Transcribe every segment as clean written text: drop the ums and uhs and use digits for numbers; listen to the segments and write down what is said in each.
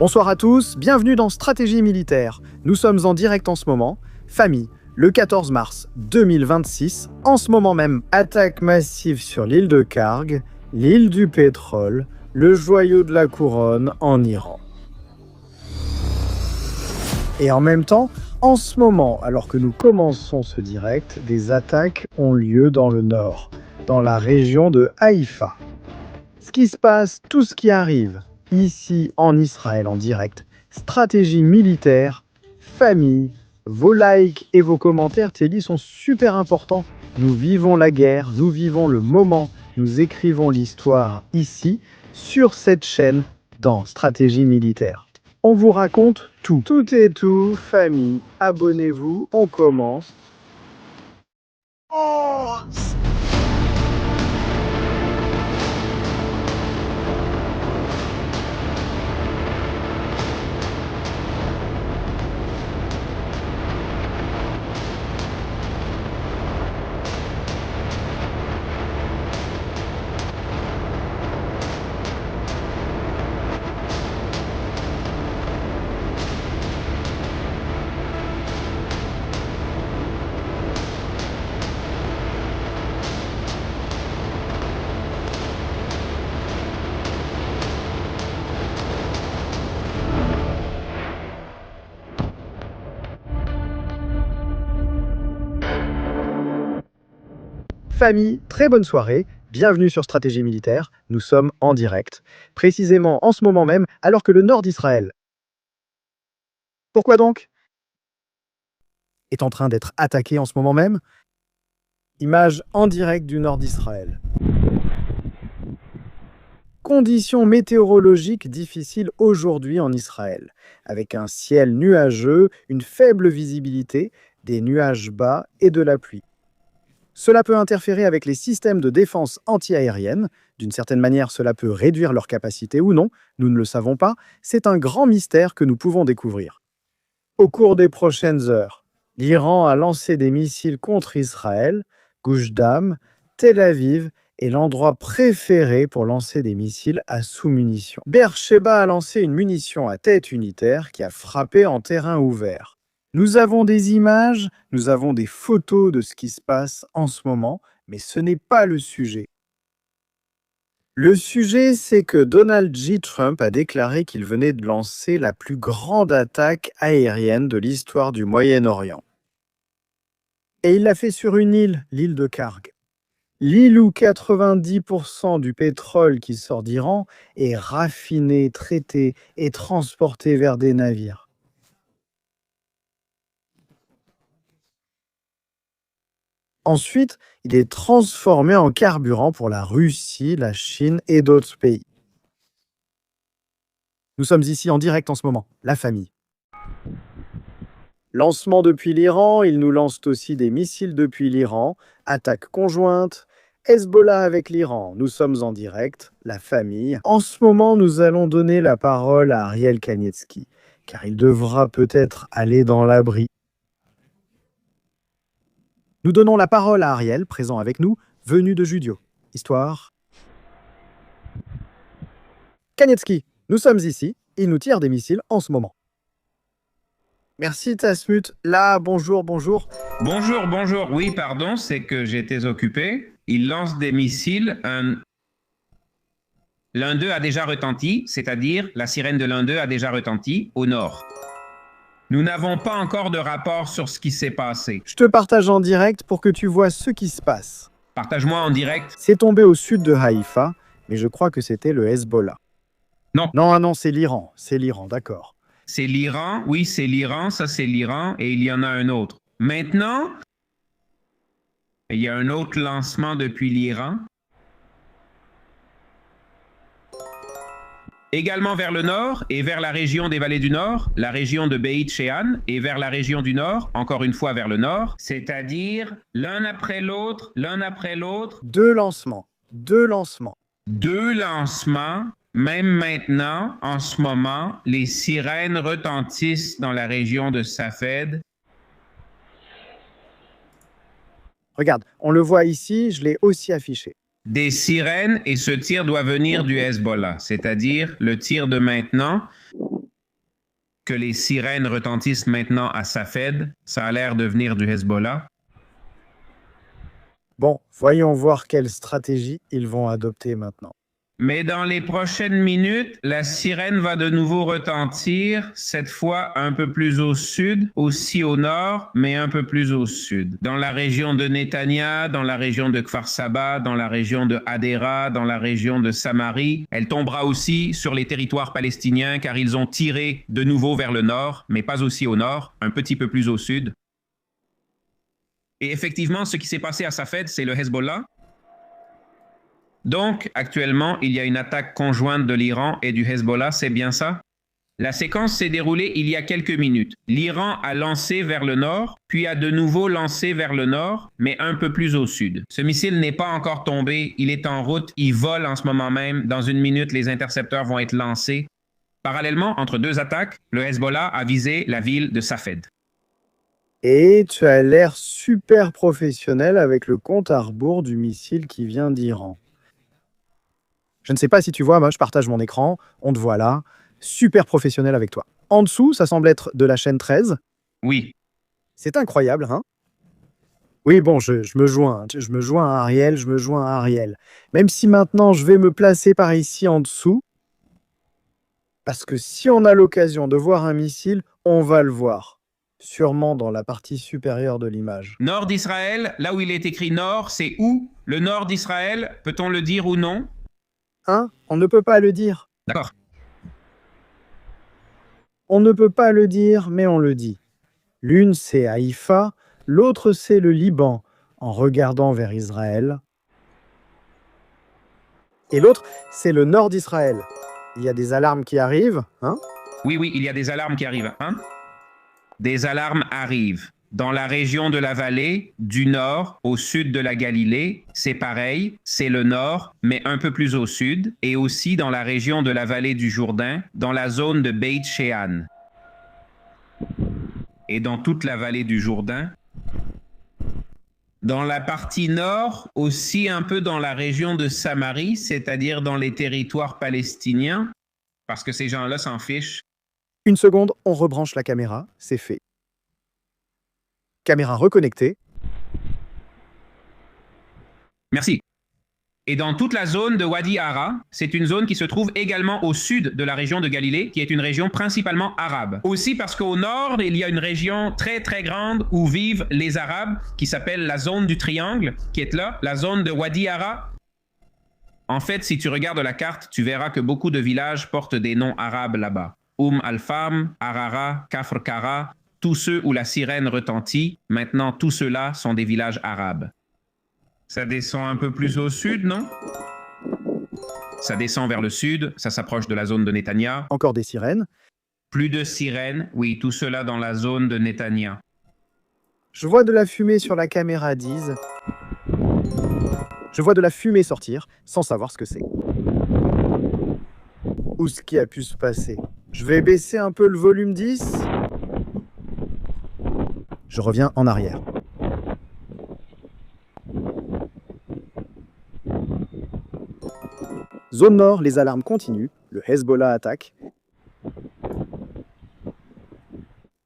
Bonsoir à tous, bienvenue dans Stratégie militaire. Nous sommes en direct en ce moment. Famille, le 14 mars 2026, en ce moment même, attaque massive sur l'île de Karg, l'île du pétrole, le joyau de la couronne en Iran. Et en même temps, en ce moment, alors que nous commençons ce direct, des attaques ont lieu dans le nord, dans la région de Haïfa. Ce qui se passe, tout ce qui arrive, ici en Israël en direct, stratégie militaire, famille, vos likes et vos commentaires, Teddy, sont super importants. Nous vivons la guerre, nous vivons le moment, nous écrivons l'histoire ici, sur cette chaîne, dans Stratégie militaire. On vous raconte tout. Tout est tout, famille, abonnez-vous, on commence. Famille, très bonne soirée, bienvenue sur Stratégie militaire, nous sommes en direct, précisément en ce moment même, alors que le nord d'Israël. Pourquoi donc est en train d'être attaqué en ce moment même. Image en direct du nord d'Israël. Conditions météorologiques difficiles aujourd'hui en Israël, avec un ciel nuageux, une faible visibilité, des nuages bas et de la pluie. Cela peut interférer avec les systèmes de défense antiaérienne. D'une certaine manière, cela peut réduire leur capacité ou non, nous ne le savons pas. C'est un grand mystère que nous pouvons découvrir. Au cours des prochaines heures, l'Iran a lancé des missiles contre Israël, Gush-Dam, Tel Aviv est l'endroit préféré pour lancer des missiles à sous-munitions. Beersheba a lancé une munition à tête unitaire qui a frappé en terrain ouvert. Nous avons des images, nous avons des photos de ce qui se passe en ce moment, mais ce n'est pas le sujet. Le sujet, c'est que Donald J. Trump a déclaré qu'il venait de lancer la plus grande attaque aérienne de l'histoire du Moyen-Orient. Et il l'a fait sur une île, l'île de Karg. L'île où 90% du pétrole qui sort d'Iran est raffiné, traité et transporté vers des navires. Ensuite, il est transformé en carburant pour la Russie, la Chine et d'autres pays. Nous sommes ici en direct en ce moment, la famille. Lancement depuis l'Iran, ils nous lancent aussi des missiles depuis l'Iran, attaque conjointe, Hezbollah avec l'Iran, nous sommes en direct, la famille. En ce moment, nous allons donner la parole à Ariel Kanievski, car il devra peut-être aller dans l'abri. Nous donnons la parole à Ariel, présent avec nous, venu de Judio. Histoire. Kanievski, nous sommes ici, il nous tire des missiles en ce moment. Merci Tasmut. Là, bonjour. Bonjour. Oui, pardon, c'est que j'étais occupé. Il lance des missiles. L'un d'eux a déjà retenti, c'est-à-dire la sirène de l'un d'eux a déjà retenti au nord. Nous n'avons pas encore de rapport sur ce qui s'est passé. Je te partage en direct pour que tu vois ce qui se passe. Partage-moi en direct. C'est tombé au sud de Haïfa, mais je crois que c'était le Hezbollah. Non. Non, c'est l'Iran, d'accord. C'est l'Iran, oui, c'est l'Iran, ça c'est l'Iran, et il y en a un autre. Maintenant, il y a un autre lancement depuis l'Iran. Également vers le nord et vers la région des vallées du nord, la région de Beit Shean, et vers la région du nord, encore une fois vers le nord, c'est-à-dire l'un après l'autre. Deux lancements. Même maintenant, en ce moment, les sirènes retentissent dans la région de Safed. Regarde, on le voit ici, je l'ai aussi affiché. Des sirènes, et ce tir doit venir du Hezbollah, c'est-à-dire le tir de maintenant. que les sirènes retentissent maintenant à Safed. Ça a l'air de venir du Hezbollah. Bon, voyons voir quelle stratégie ils vont adopter maintenant. Mais dans les prochaines minutes, la sirène va de nouveau retentir, cette fois un peu plus au sud, aussi au nord, mais un peu plus au sud. Dans la région de Netanya, dans la région de Kfar Saba, dans la région de Hadera, dans la région de Samarie. Elle tombera aussi sur les territoires palestiniens car ils ont tiré de nouveau vers le nord, mais pas aussi au nord, un petit peu plus au sud. Et effectivement, ce qui s'est passé à Safed, c'est le Hezbollah. Donc, actuellement, il y a une attaque conjointe de l'Iran et du Hezbollah, c'est bien ça? La séquence s'est déroulée il y a quelques minutes. L'Iran a lancé vers le nord, puis a de nouveau lancé vers le nord, mais un peu plus au sud. Ce missile n'est pas encore tombé, il est en route, il vole en ce moment même. Dans une minute, les intercepteurs vont être lancés. Parallèlement, entre deux attaques, le Hezbollah a visé la ville de Safed. Et tu as l'air super professionnel avec le compte à rebours du missile qui vient d'Iran. Je ne sais pas si tu vois, moi je partage mon écran, on te voit là, super professionnel avec toi. En dessous, ça semble être de la chaîne 13. Oui. C'est incroyable, hein? Oui, bon, je me joins à Ariel, Même si maintenant je vais me placer par ici en dessous, parce que si on a l'occasion de voir un missile, on va le voir. Sûrement dans la partie supérieure de l'image. Nord d'Israël, là où il est écrit nord, c'est où? Le nord d'Israël, peut-on le dire ou non? Hein? On ne peut pas le dire. D'accord. On ne peut pas le dire, mais on le dit. L'une, c'est Haïfa, l'autre, c'est le Liban, en regardant vers Israël. Et l'autre, c'est le nord d'Israël. Il y a des alarmes qui arrivent, hein? Oui, il y a des alarmes qui arrivent. Hein? Des alarmes arrivent. Dans la région de la vallée, du nord au sud de la Galilée, c'est pareil, c'est le nord, mais un peu plus au sud, et aussi dans la région de la vallée du Jourdain, dans la zone de Beit Shean. Et dans toute la vallée du Jourdain. Dans la partie nord, aussi un peu dans la région de Samarie, c'est-à-dire dans les territoires palestiniens, parce que ces gens-là s'en fichent. Une seconde, on rebranche la caméra, c'est fait. Caméra reconnectée. Merci. Et dans toute la zone de Wadi Ara, c'est une zone qui se trouve également au sud de la région de Galilée, qui est une région principalement arabe. Aussi parce qu'au nord, il y a une région très très grande où vivent les Arabes, qui s'appelle la zone du triangle, qui est là, la zone de Wadi Ara. En fait, si tu regardes la carte, tu verras que beaucoup de villages portent des noms arabes là-bas. Al-Fam, Arara, Kafr Kara, tous ceux où la sirène retentit, maintenant tous ceux-là sont des villages arabes. Ça descend un peu plus au sud, non? Ça descend vers le sud, ça s'approche de la zone de Netanya. Encore des sirènes. Plus de sirènes, oui, tout cela dans la zone de Netanya. Je vois de la fumée sur la caméra d'Ise. Je vois de la fumée sortir, sans savoir ce que c'est. Où ce qui a pu se passer? Je vais baisser un peu le volume 10. Je reviens en arrière. Zone nord, les alarmes continuent. Le Hezbollah attaque.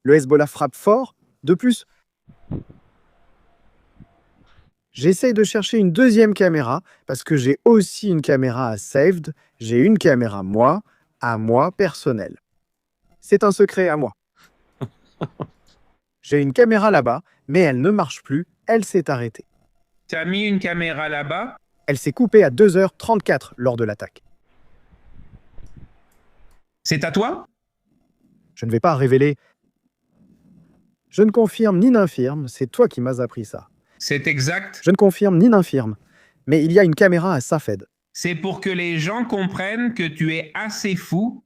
Le Hezbollah frappe fort. De plus, j'essaye de chercher une deuxième caméra parce que j'ai aussi une caméra à Saved. J'ai une caméra à moi personnelle. C'est un secret à moi. J'ai une caméra là-bas, mais elle ne marche plus. Elle s'est arrêtée. T'as mis une caméra là-bas? Elle s'est coupée à 2h34 lors de l'attaque. C'est à toi? Je ne vais pas révéler. Je ne confirme ni n'infirme, c'est toi qui m'as appris ça. C'est exact. Je ne confirme ni n'infirme, mais il y a une caméra à Safed. C'est pour que les gens comprennent que tu es assez fou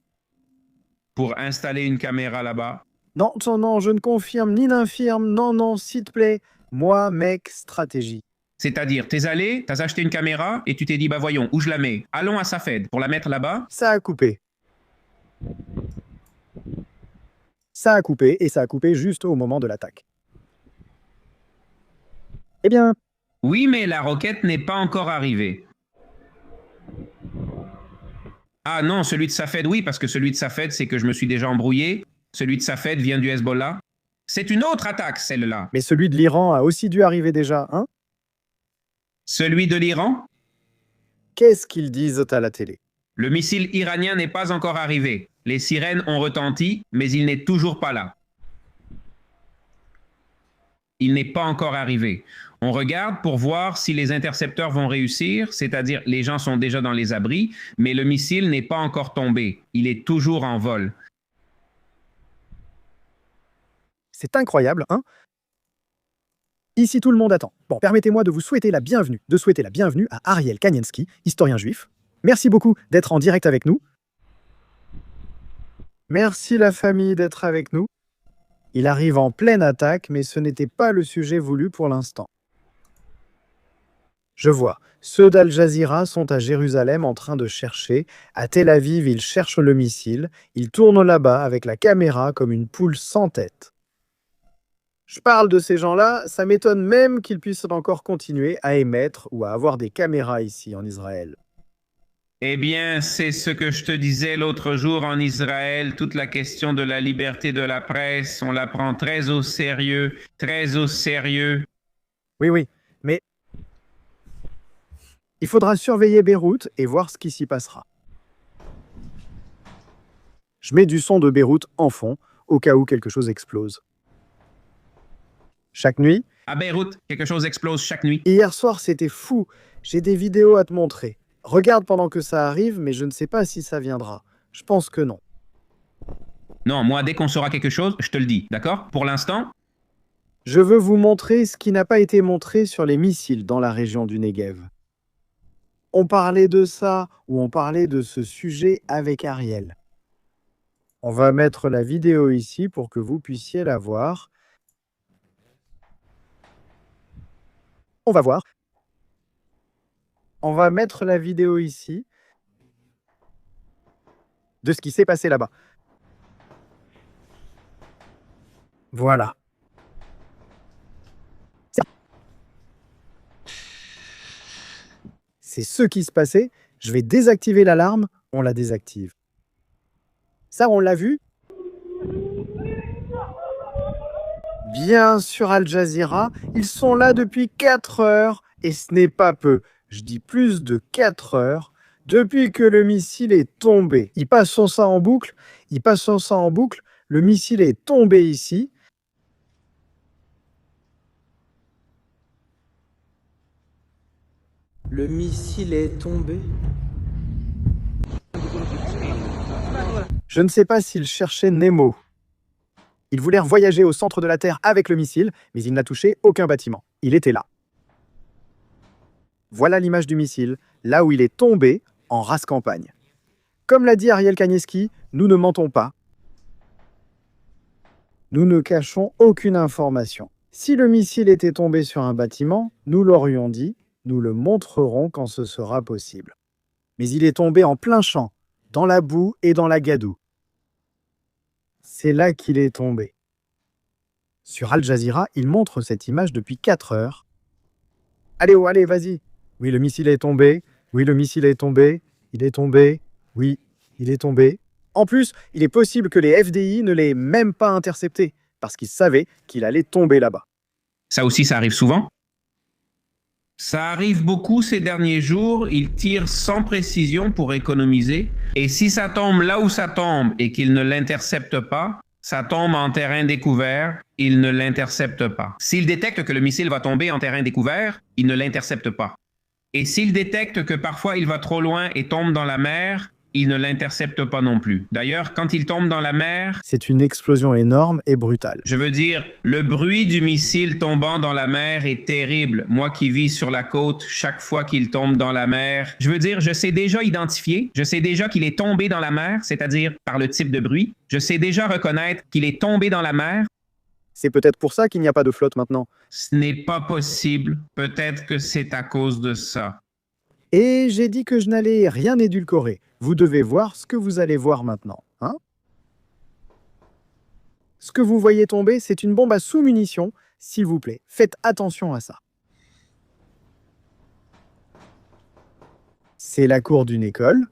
pour installer une caméra là-bas. Non, je ne confirme ni n'infirme, non, s'il te plaît. Moi, mec, stratégie. C'est-à-dire, t'es allé, t'as acheté une caméra et tu t'es dit, bah voyons, où je la mets? Allons à Safed pour la mettre là-bas. Ça a coupé. Ça a coupé, et ça a coupé juste au moment de l'attaque. Eh bien... Oui, mais la roquette n'est pas encore arrivée. Ah non, celui de Safed, oui, parce que celui de Safed, c'est que je me suis déjà embrouillé. Celui de Safed vient du Hezbollah. C'est une autre attaque, celle-là. Mais celui de l'Iran a aussi dû arriver déjà, hein? Celui de l'Iran? Qu'est-ce qu'ils disent à la télé? Le missile iranien n'est pas encore arrivé. Les sirènes ont retenti, mais il n'est toujours pas là. Il n'est pas encore arrivé. On regarde pour voir si les intercepteurs vont réussir, c'est-à-dire les gens sont déjà dans les abris, mais le missile n'est pas encore tombé. Il est toujours en vol. C'est incroyable, hein? Ici, tout le monde attend. Bon, permettez-moi de vous souhaiter la bienvenue, à Ariel Kaniensky, historien juif. Merci beaucoup d'être en direct avec nous. Merci la famille d'être avec nous. Il arrive en pleine attaque, mais ce n'était pas le sujet voulu pour l'instant. Je vois, ceux d'Al Jazeera sont à Jérusalem en train de chercher. À Tel Aviv, ils cherchent le missile. Ils tournent là-bas avec la caméra comme une poule sans tête. Je parle de ces gens-là, ça m'étonne même qu'ils puissent encore continuer à émettre ou à avoir des caméras ici en Israël. Eh bien, c'est ce que je te disais l'autre jour en Israël, toute la question de la liberté de la presse, on la prend très au sérieux, très au sérieux. Oui, mais il faudra surveiller Beyrouth et voir ce qui s'y passera. Je mets du son de Beyrouth en fond, au cas où quelque chose explose. Chaque nuit, À Beyrouth, quelque chose explose chaque nuit. hier soir, c'était fou. J'ai des vidéos à te montrer. Regarde pendant que ça arrive, mais je ne sais pas si ça viendra. Je pense que non. Non, moi, dès qu'on saura quelque chose, je te le dis, d'accord? Pour l'instant, Je veux vous montrer ce qui n'a pas été montré sur les missiles dans la région du Negev. On parlait de ça ou on parlait de ce sujet avec Ariel. On va mettre la vidéo ici pour que vous puissiez la voir. On va voir. On va mettre la vidéo ici de ce qui s'est passé là-bas. Voilà. C'est ce qui se passait. Je vais désactiver l'alarme. On la désactive. Ça, on l'a vu. Bien sûr, Al Jazeera, ils sont là depuis 4 heures, et ce n'est pas peu. Je dis plus de 4 heures, depuis que le missile est tombé. Ils passent ça en boucle, le missile est tombé ici. Le missile est tombé. Je ne sais pas s'il cherchait Nemo. Il voulait voyager au centre de la Terre avec le missile, mais il n'a touché aucun bâtiment. Il était là. Voilà l'image du missile, là où il est tombé, en race campagne. Comme l'a dit Ariel Kanievski, nous ne mentons pas. Nous ne cachons aucune information. Si le missile était tombé sur un bâtiment, nous l'aurions dit, nous le montrerons quand ce sera possible. Mais il est tombé en plein champ, dans la boue et dans la gadoue. C'est là qu'il est tombé. Sur Al Jazeera, il montre cette image depuis 4 heures. Allez, vas-y. Oui, le missile est tombé. Oui, le missile est tombé. Il est tombé. Oui, il est tombé. En plus, il est possible que les FDI ne l'aient même pas intercepté, parce qu'ils savaient qu'il allait tomber là-bas. ça aussi, ça arrive souvent. Ça arrive beaucoup ces derniers jours, ils tirent sans précision pour économiser. Et si ça tombe là où ça tombe et qu'ils ne l'interceptent pas, ça tombe en terrain découvert, ils ne l'interceptent pas. S'ils détectent que le missile va tomber en terrain découvert, ils ne l'interceptent pas. Et s'ils détectent que parfois il va trop loin et tombe dans la mer, ils ne l'interceptent pas non plus. D'ailleurs, quand il tombe dans la mer, C'est une explosion énorme et brutale. je veux dire, le bruit du missile tombant dans la mer est terrible. Moi qui vis sur la côte, chaque fois qu'il tombe dans la mer, je veux dire, je sais déjà identifier, je sais déjà qu'il est tombé dans la mer, c'est-à-dire par le type de bruit. Je sais déjà reconnaître qu'il est tombé dans la mer. C'est peut-être pour ça qu'il n'y a pas de flotte maintenant. Ce n'est pas possible. Peut-être que c'est à cause de ça. Et j'ai dit que je n'allais rien édulcorer. Vous devez voir ce que vous allez voir maintenant, hein? Ce que vous voyez tomber, c'est une bombe à sous-munitions. S'il vous plaît, faites attention à ça. C'est la cour d'une école.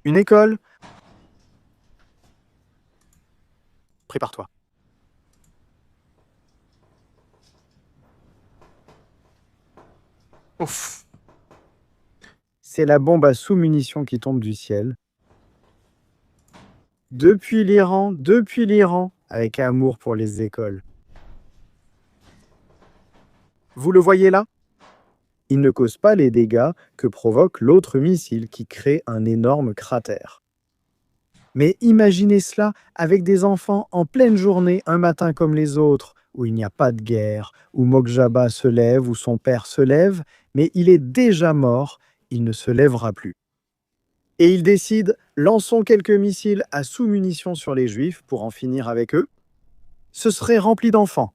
Une école? Prépare-toi. Ouf. C'est la bombe à sous-munitions qui tombe du ciel. Depuis l'Iran, avec amour pour les écoles. Vous le voyez là? Il ne cause pas les dégâts que provoque l'autre missile qui crée un énorme cratère. Mais imaginez cela avec des enfants en pleine journée, un matin comme les autres, où il n'y a pas de guerre, où Mokjaba se lève, où son père se lève, mais il est déjà mort, il ne se lèvera plus. Et il décide, lançons quelques missiles à sous-munitions sur les Juifs pour en finir avec eux. Ce serait rempli d'enfants.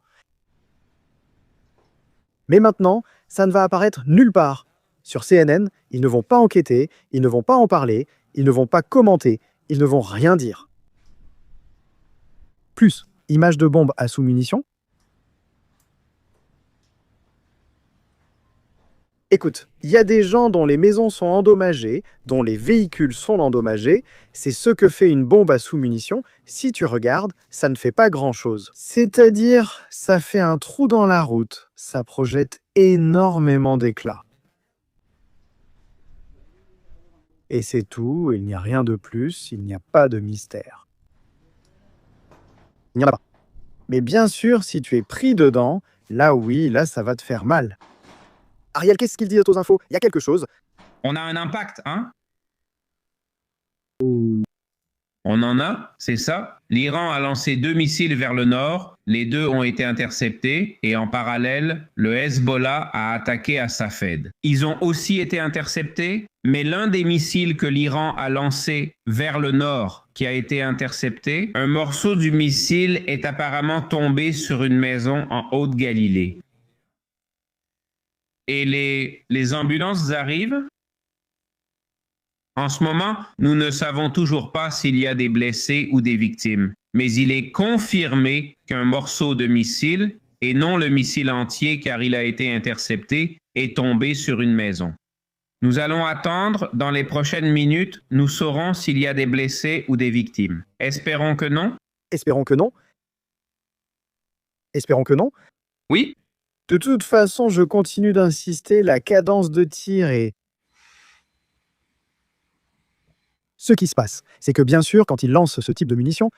Mais maintenant, ça ne va apparaître nulle part. Sur CNN, ils ne vont pas enquêter, ils ne vont pas en parler, ils ne vont pas commenter, ils ne vont rien dire. Plus, images de bombes à sous-munitions. Écoute, il y a des gens dont les maisons sont endommagées, dont les véhicules sont endommagés. C'est ce que fait une bombe à sous-munitions. Si tu regardes, ça ne fait pas grand-chose. C'est-à-dire, ça fait un trou dans la route. Ça projette énormément d'éclats. Et c'est tout, il n'y a rien de plus, il n'y a pas de mystère. Il n'y en a pas. Mais bien sûr, si tu es pris dedans, là oui, là ça va te faire mal. Ariel, qu'est-ce qu'il dit aux infos? Il y a quelque chose. On a un impact, hein? On en a, c'est ça. L'Iran a lancé 2 missiles vers le nord, les 2 ont été interceptés et en parallèle, le Hezbollah a attaqué à Safed. Ils ont aussi été interceptés, mais l'un des missiles que l'Iran a lancé vers le nord qui a été intercepté, un morceau du missile est apparemment tombé sur une maison en Haute-Galilée. Et les ambulances arrivent. En ce moment, nous ne savons toujours pas s'il y a des blessés ou des victimes, mais il est confirmé qu'un morceau de missile, et non le missile entier car il a été intercepté, est tombé sur une maison. Nous allons attendre, dans les prochaines minutes, nous saurons s'il y a des blessés ou des victimes. Espérons que non. Espérons que non. Espérons que non. Oui. De toute façon, je continue d'insister, la cadence de tir est... Ce qui se passe, c'est que bien sûr, quand ils lancent ce type de munitions,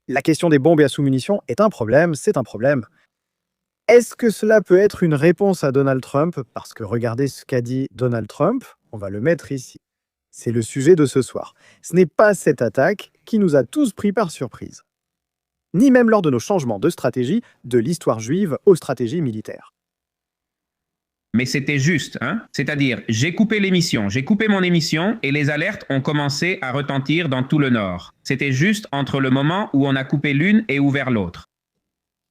la question des bombes et à sous-munitions est un problème, c'est un problème. Est-ce que cela peut être une réponse à Donald Trump? Parce que regardez ce qu'a dit Donald Trump, on va le mettre ici. C'est le sujet de ce soir. Ce n'est pas cette attaque qui nous a tous pris par surprise. Ni même lors de nos changements de stratégie de l'histoire juive aux stratégies militaires. Mais c'était juste, hein? C'est-à-dire, j'ai coupé l'émission, j'ai coupé mon émission et les alertes ont commencé à retentir dans tout le Nord. C'était juste entre le moment où on a coupé l'une et ouvert l'autre.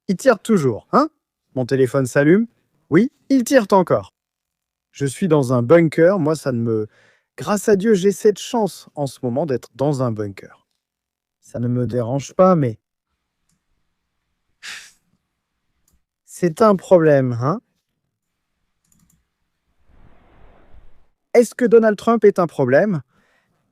Ils tirent toujours, hein? Mon téléphone s'allume. Oui, ils tirent encore. Je suis dans un bunker, moi ça ne me... Grâce à Dieu, j'ai cette chance en ce moment d'être dans un bunker. Ça ne me dérange pas, mais... C'est un problème, hein? Est-ce que Donald Trump est un problème?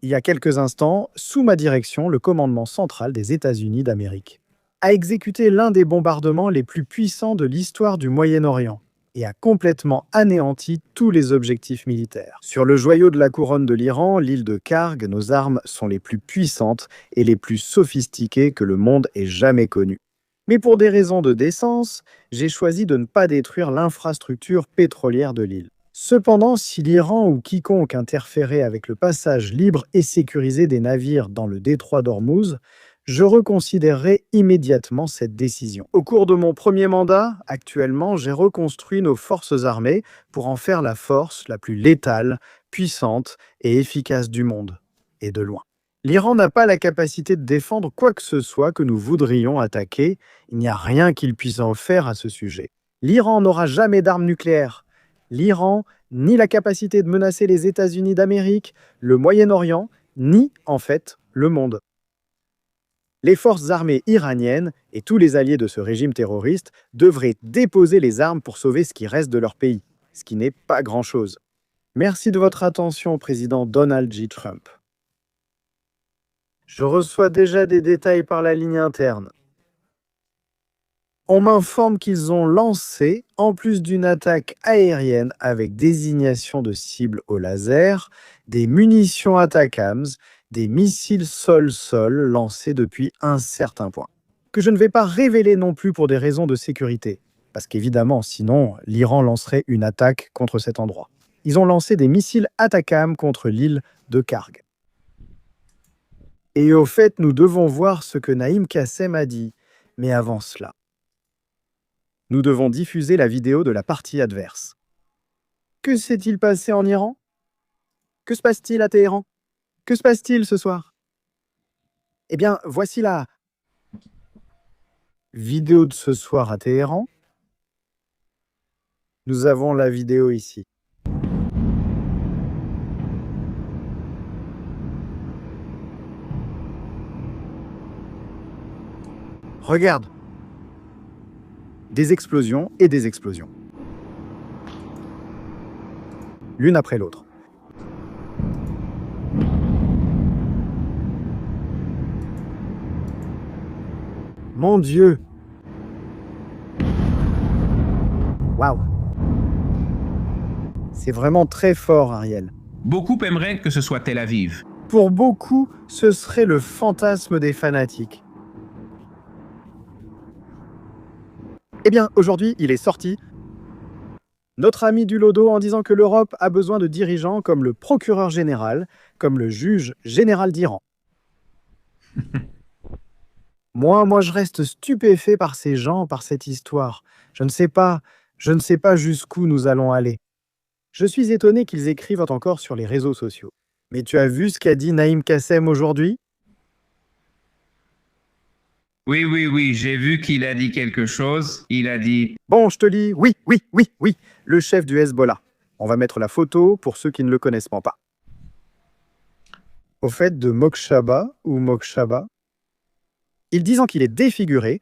Il y a quelques instants, sous ma direction, le commandement central des États-Unis d'Amérique a exécuté l'un des bombardements les plus puissants de l'histoire du Moyen-Orient et a complètement anéanti tous les objectifs militaires. Sur le joyau de la couronne de l'Iran, l'île de Karg, nos armes sont les plus puissantes et les plus sophistiquées que le monde ait jamais connues. Mais pour des raisons de décence, j'ai choisi de ne pas détruire l'infrastructure pétrolière de l'île. Cependant, si l'Iran ou quiconque interférait avec le passage libre et sécurisé des navires dans le détroit d'Ormuz, je reconsidérerai immédiatement cette décision. Au cours de mon premier mandat, actuellement, j'ai reconstruit nos forces armées pour en faire la force la plus létale, puissante et efficace du monde, et de loin. L'Iran n'a pas la capacité de défendre quoi que ce soit que nous voudrions attaquer, il n'y a rien qu'il puisse en faire à ce sujet. L'Iran n'aura jamais d'armes nucléaires. L'Iran, ni la capacité de menacer les États-Unis d'Amérique, le Moyen-Orient, ni, en fait, le monde. Les forces armées iraniennes et tous les alliés de ce régime terroriste devraient déposer les armes pour sauver ce qui reste de leur pays, ce qui n'est pas grand-chose. Merci de votre attention, président Donald J. Trump. Je reçois déjà des détails par la ligne interne. On m'informe qu'ils ont lancé, en plus d'une attaque aérienne avec désignation de cibles au laser, des munitions ATACMS, des missiles sol-sol lancés depuis un certain point. Que je ne vais pas révéler non plus pour des raisons de sécurité, parce qu'évidemment, sinon, l'Iran lancerait une attaque contre cet endroit. Ils ont lancé des missiles ATACMS contre l'île de Karg. Et au fait, nous devons voir ce que Naïm Qassem a dit. Mais avant cela, nous devons diffuser la vidéo de la partie adverse. Que s'est-il passé en Iran? Que se passe-t-il à Téhéran? Que se passe-t-il ce soir? Eh bien, voici la vidéo de ce soir à Téhéran. Nous avons la vidéo ici. Regarde. Des explosions et des explosions. L'une après l'autre. Mon Dieu! Waouh! C'est vraiment très fort, Ariel. Beaucoup aimeraient que ce soit Tel Aviv. Pour beaucoup, ce serait le fantasme des fanatiques. Eh bien, aujourd'hui, il est sorti. Notre ami du Lodo en disant que l'Europe a besoin de dirigeants comme le procureur général, comme le juge général d'Iran. Moi, je reste stupéfait par ces gens, par cette histoire. Je ne sais pas jusqu'où nous allons aller. Je suis étonné qu'ils écrivent encore sur les réseaux sociaux. Mais tu as vu ce qu'a dit Naïm Qassem aujourd'hui? Oui, j'ai vu qu'il a dit quelque chose. Il a dit... Bon, je te lis. Oui, le chef du Hezbollah. On va mettre la photo pour ceux qui ne le connaissent pas. Au fait de Mokshaba ou Mokshaba, il disant qu'il est défiguré,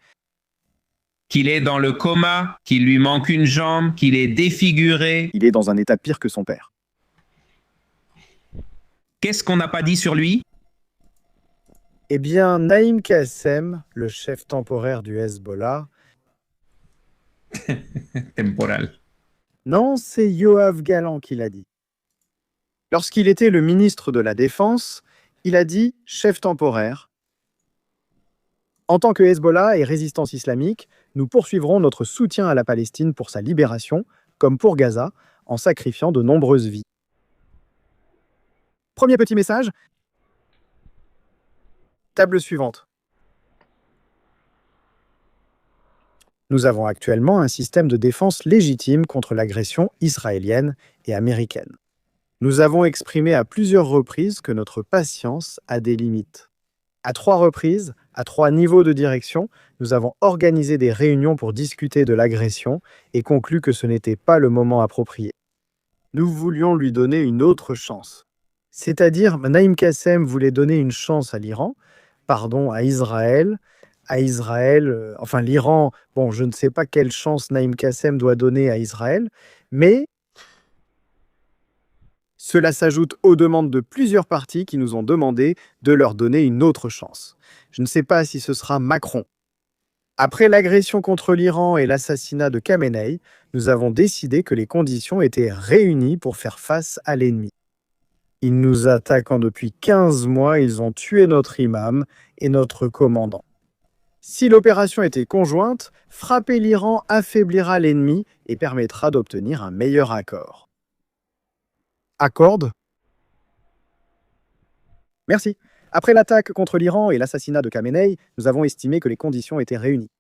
qu'il est dans le coma, qu'il lui manque une jambe, qu'il est défiguré. il est dans un état pire que son père. Qu'est-ce qu'on n'a pas dit sur lui? Eh bien, Naïm Qassem, le chef temporaire du Hezbollah... Temporal. Non, c'est Yoav Gallant qui l'a dit. Lorsqu'il était le ministre de la Défense, il a dit « chef temporaire ». En tant que Hezbollah et résistance islamique, nous poursuivrons notre soutien à la Palestine pour sa libération, comme pour Gaza, en sacrifiant de nombreuses vies. Premier petit message. Table suivante. Nous avons actuellement un système de défense légitime contre l'agression israélienne et américaine. Nous avons exprimé à plusieurs reprises que notre patience a des limites. À 3 reprises, à 3 niveaux de direction, nous avons organisé des réunions pour discuter de l'agression et conclu que ce n'était pas le moment approprié. Nous voulions lui donner une autre chance. C'est-à-dire, Naïm Qassem voulait donner une chance à l'Iran, à Israël, enfin l'Iran, bon, je ne sais pas quelle chance Naïm Qassem doit donner à Israël, mais cela s'ajoute aux demandes de plusieurs partis qui nous ont demandé de leur donner une autre chance. Je ne sais pas si ce sera Macron. Après l'agression contre l'Iran et l'assassinat de Khamenei, nous avons décidé que les conditions étaient réunies pour faire face à l'ennemi. Ils nous attaquent depuis 15 mois, ils ont tué notre imam et notre commandant. Si l'opération était conjointe, frapper l'Iran affaiblira l'ennemi et permettra d'obtenir un meilleur accord. Accorde? Merci. Après l'attaque contre l'Iran et l'assassinat de Khamenei, nous avons estimé que les conditions étaient réunies.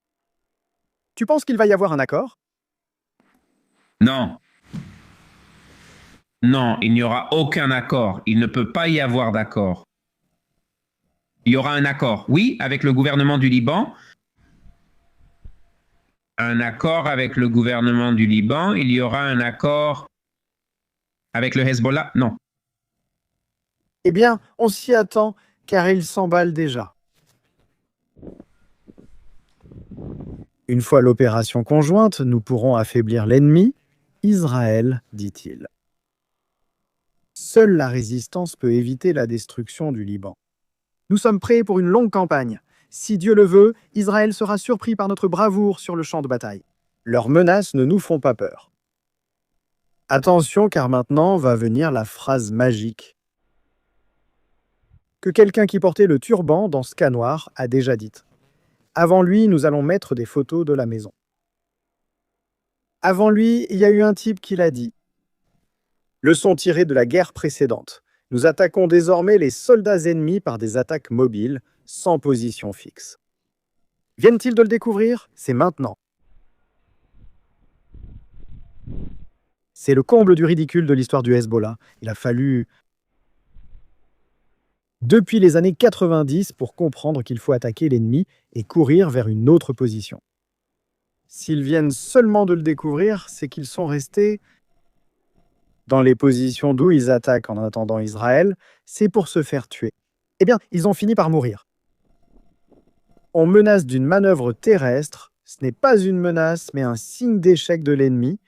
Tu penses qu'il va y avoir un accord? Non. Non, il n'y aura aucun accord. Il ne peut pas y avoir d'accord. Il y aura un accord, oui, avec le gouvernement du Liban. Un accord avec le gouvernement du Liban. Il y aura un accord avec le Hezbollah? Non. Eh bien, on s'y attend, car il s'emballe déjà. Une fois l'opération conjointe, nous pourrons affaiblir l'ennemi, Israël, dit-il. Seule la résistance peut éviter la destruction du Liban. Nous sommes prêts pour une longue campagne. Si Dieu le veut, Israël sera surpris par notre bravoure sur le champ de bataille. Leurs menaces ne nous font pas peur. Attention, car maintenant va venir la phrase magique que quelqu'un qui portait le turban dans ce cas noir a déjà dite. Avant lui, nous allons mettre des photos de la maison. Avant lui, il y a eu un type qui l'a dit. Leçon tirée de la guerre précédente. Nous attaquons désormais les soldats ennemis par des attaques mobiles, sans position fixe. Viennent-ils de le découvrir? C'est maintenant. C'est le comble du ridicule de l'histoire du Hezbollah. Il a fallu depuis les années 90 pour comprendre qu'il faut attaquer l'ennemi et courir vers une autre position. S'ils viennent seulement de le découvrir, c'est qu'ils sont restés dans les positions d'où ils attaquent en attendant Israël, c'est pour se faire tuer. Eh bien, ils ont fini par mourir. On menace d'une manœuvre terrestre, ce n'est pas une menace, mais un signe d'échec de l'ennemi,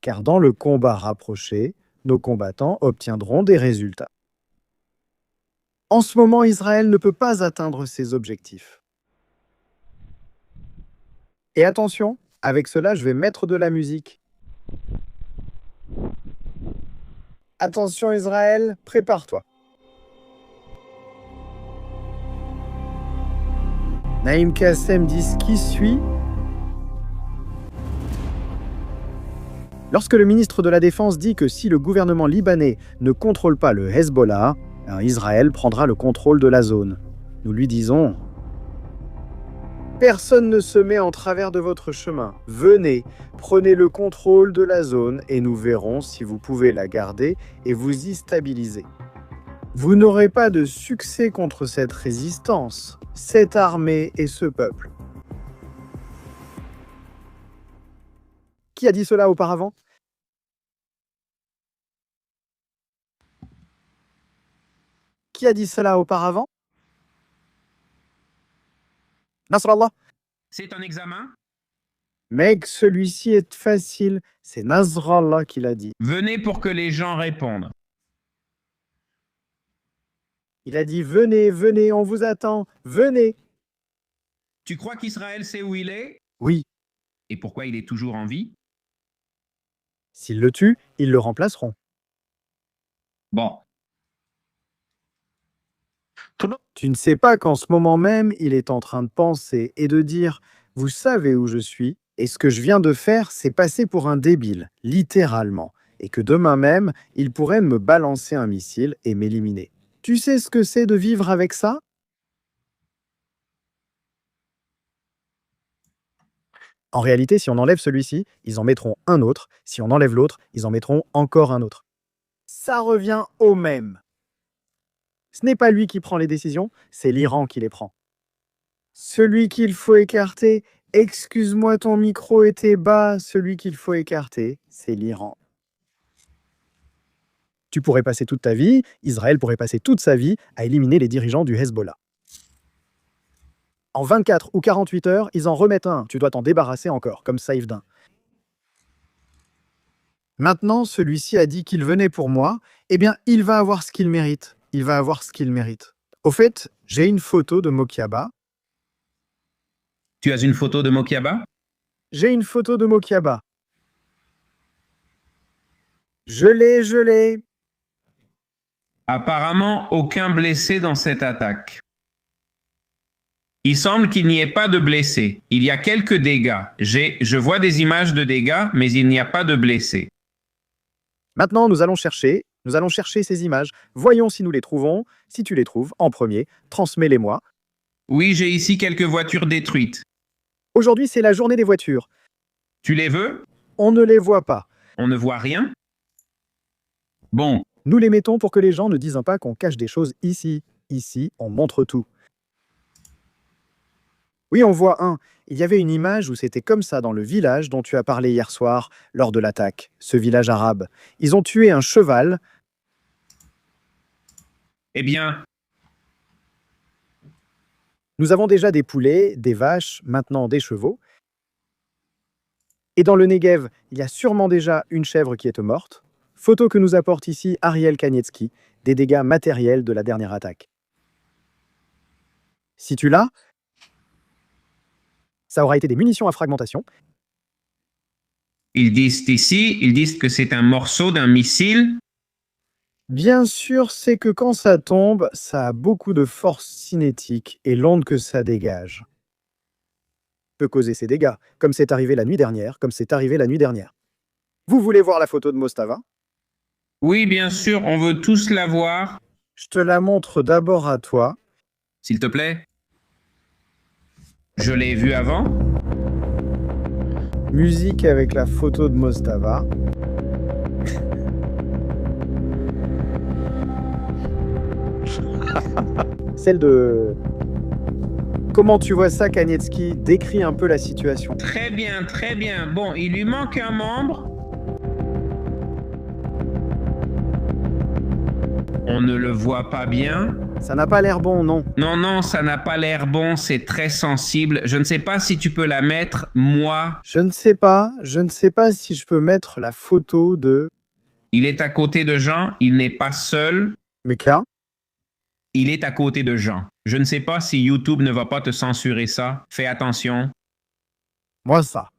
car dans le combat rapproché, nos combattants obtiendront des résultats. En ce moment, Israël ne peut pas atteindre ses objectifs. Et attention, avec cela, je vais mettre de la musique. Attention Israël, prépare-toi. Naïm Kassem dit ce qui suit. Lorsque le ministre de la Défense dit que si le gouvernement libanais ne contrôle pas le Hezbollah, Israël prendra le contrôle de la zone. Nous lui disons « Personne ne se met en travers de votre chemin. Venez, prenez le contrôle de la zone et nous verrons si vous pouvez la garder et vous y stabiliser. Vous n'aurez pas de succès contre cette résistance, cette armée et ce peuple. » Qui a dit cela auparavant? Qui a dit cela auparavant? Nasrallah. C'est un examen? Mec, celui-ci est facile. C'est Nasrallah qui l'a dit. Venez pour que les gens répondent. Il a dit « Venez, venez, on vous attend. Venez. » Tu crois qu'Israël sait où il est? Oui, Et pourquoi il est toujours en vie? s'ils le tuent, ils le remplaceront. Bon. Tu ne sais pas qu'en ce moment même, il est en train de penser et de dire « Vous savez où je suis, et ce que je viens de faire, c'est passer pour un débile, littéralement, et que demain même, il pourrait me balancer un missile et m'éliminer. Tu sais ce que c'est de vivre avec ça? » En réalité, si on enlève celui-ci, ils en mettront un autre. Si on enlève l'autre, ils en mettront encore un autre. Ça revient au même. Ce n'est pas lui qui prend les décisions, c'est l'Iran qui les prend. Celui qu'il faut écarter, excuse-moi, ton micro était bas, celui qu'il faut écarter, c'est l'Iran. Tu pourrais passer toute ta vie, Israël pourrait passer toute sa vie à éliminer les dirigeants du Hezbollah. En 24 ou 48 heures, ils en remettent un. Tu dois t'en débarrasser encore, comme Saïfdin. Maintenant, celui-ci a dit qu'il venait pour moi. Eh bien, il va avoir ce qu'il mérite. Il va avoir ce qu'il mérite. Au fait, j'ai une photo de Mokiaba. Tu as une photo de Mokiaba? J'ai une photo de Mokiaba. Je l'ai. Apparemment, aucun blessé dans cette attaque. Il semble qu'il n'y ait pas de blessés. Il y a quelques dégâts. Je vois des images de dégâts, mais il n'y a pas de blessés. Maintenant, nous allons chercher ces images. Voyons si nous les trouvons. Si tu les trouves, en premier, transmets-les-moi. Oui, j'ai ici quelques voitures détruites. Aujourd'hui, c'est la journée des voitures. Tu les veux? On ne les voit pas. On ne voit rien? Bon. Nous les mettons pour que les gens ne disent pas qu'on cache des choses ici. Ici, on montre tout. Oui, on voit un. Il y avait une image où c'était comme ça dans le village dont tu as parlé hier soir, lors de l'attaque, ce village arabe. Ils ont tué un cheval. Eh bien, nous avons déjà des poulets, des vaches, maintenant des chevaux. Et dans le Negev, il y a sûrement déjà une chèvre qui est morte. Photo que nous apporte ici Ariel Kanievski, des dégâts matériels de la dernière attaque. Si tu l'as, ça aura été des munitions à fragmentation. Ils disent que c'est un morceau d'un missile. Bien sûr, c'est que quand ça tombe, ça a beaucoup de force cinétique et l'onde que ça dégage peut causer ces dégâts, comme c'est arrivé la nuit dernière, Vous voulez voir la photo de Mostava? Oui, bien sûr, on veut tous la voir. Je te la montre d'abord à toi. S'il te plaît. Je l'ai vue avant. Musique avec la photo de Mostava. Celle de... Comment tu vois ça, Kanievski? Décris un peu la situation. Très bien, très bien. Bon, il lui manque un membre. On ne le voit pas bien. Ça n'a pas l'air bon, non? Non, ça n'a pas l'air bon, c'est très sensible. Je ne sais pas si tu peux la mettre, moi. Je ne sais pas si je peux mettre la photo de... Il est à côté de Jean, il n'est pas seul. Meka. Il est à côté de Jean. Je ne sais pas si YouTube ne va pas te censurer ça. Fais attention. Moi, ça.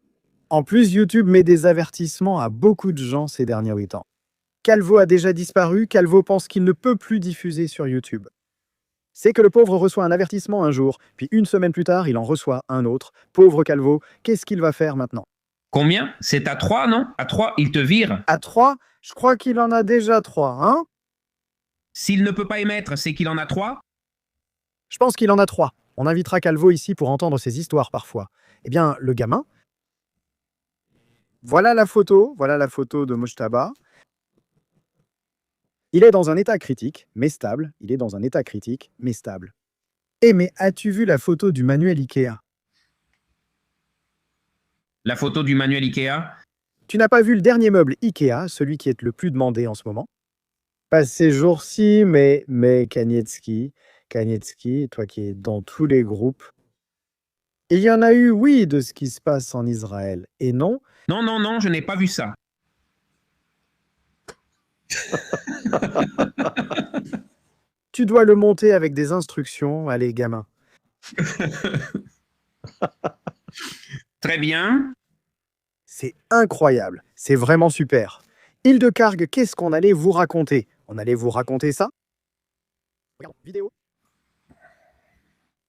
En plus, YouTube met des avertissements à beaucoup de gens ces derniers temps. Calvo a déjà disparu, Calvo pense qu'il ne peut plus diffuser sur YouTube. C'est que le pauvre reçoit un avertissement un jour, puis une semaine plus tard, il en reçoit un autre. Pauvre Calvo, qu'est-ce qu'il va faire maintenant? Combien? C'est à 3, non? À 3, il te vire. À 3? Je crois qu'il en a déjà 3, hein? S'il ne peut pas émettre, c'est qu'il en a 3? Je pense qu'il en a 3. On invitera Calvo ici pour entendre ses histoires parfois. Eh bien, le gamin... Voilà la photo de Mojtaba. Il est dans un état critique, mais stable. Eh mais as-tu vu la photo du manuel Ikea? La photo du manuel Ikea? Tu n'as pas vu le dernier meuble Ikea, celui qui est le plus demandé en ce moment? Pas ces jours-ci, mais Kanievski, toi qui es dans tous les groupes. Il y en a eu, oui, de ce qui se passe en Israël. Et non? Non, je n'ai pas vu ça. Tu dois le monter avec des instructions. Allez, gamin. Très bien. C'est incroyable. C'est vraiment super. Hildecarg, qu'est-ce qu'on allait vous raconter? On allait vous raconter ça? Regarde, vidéo.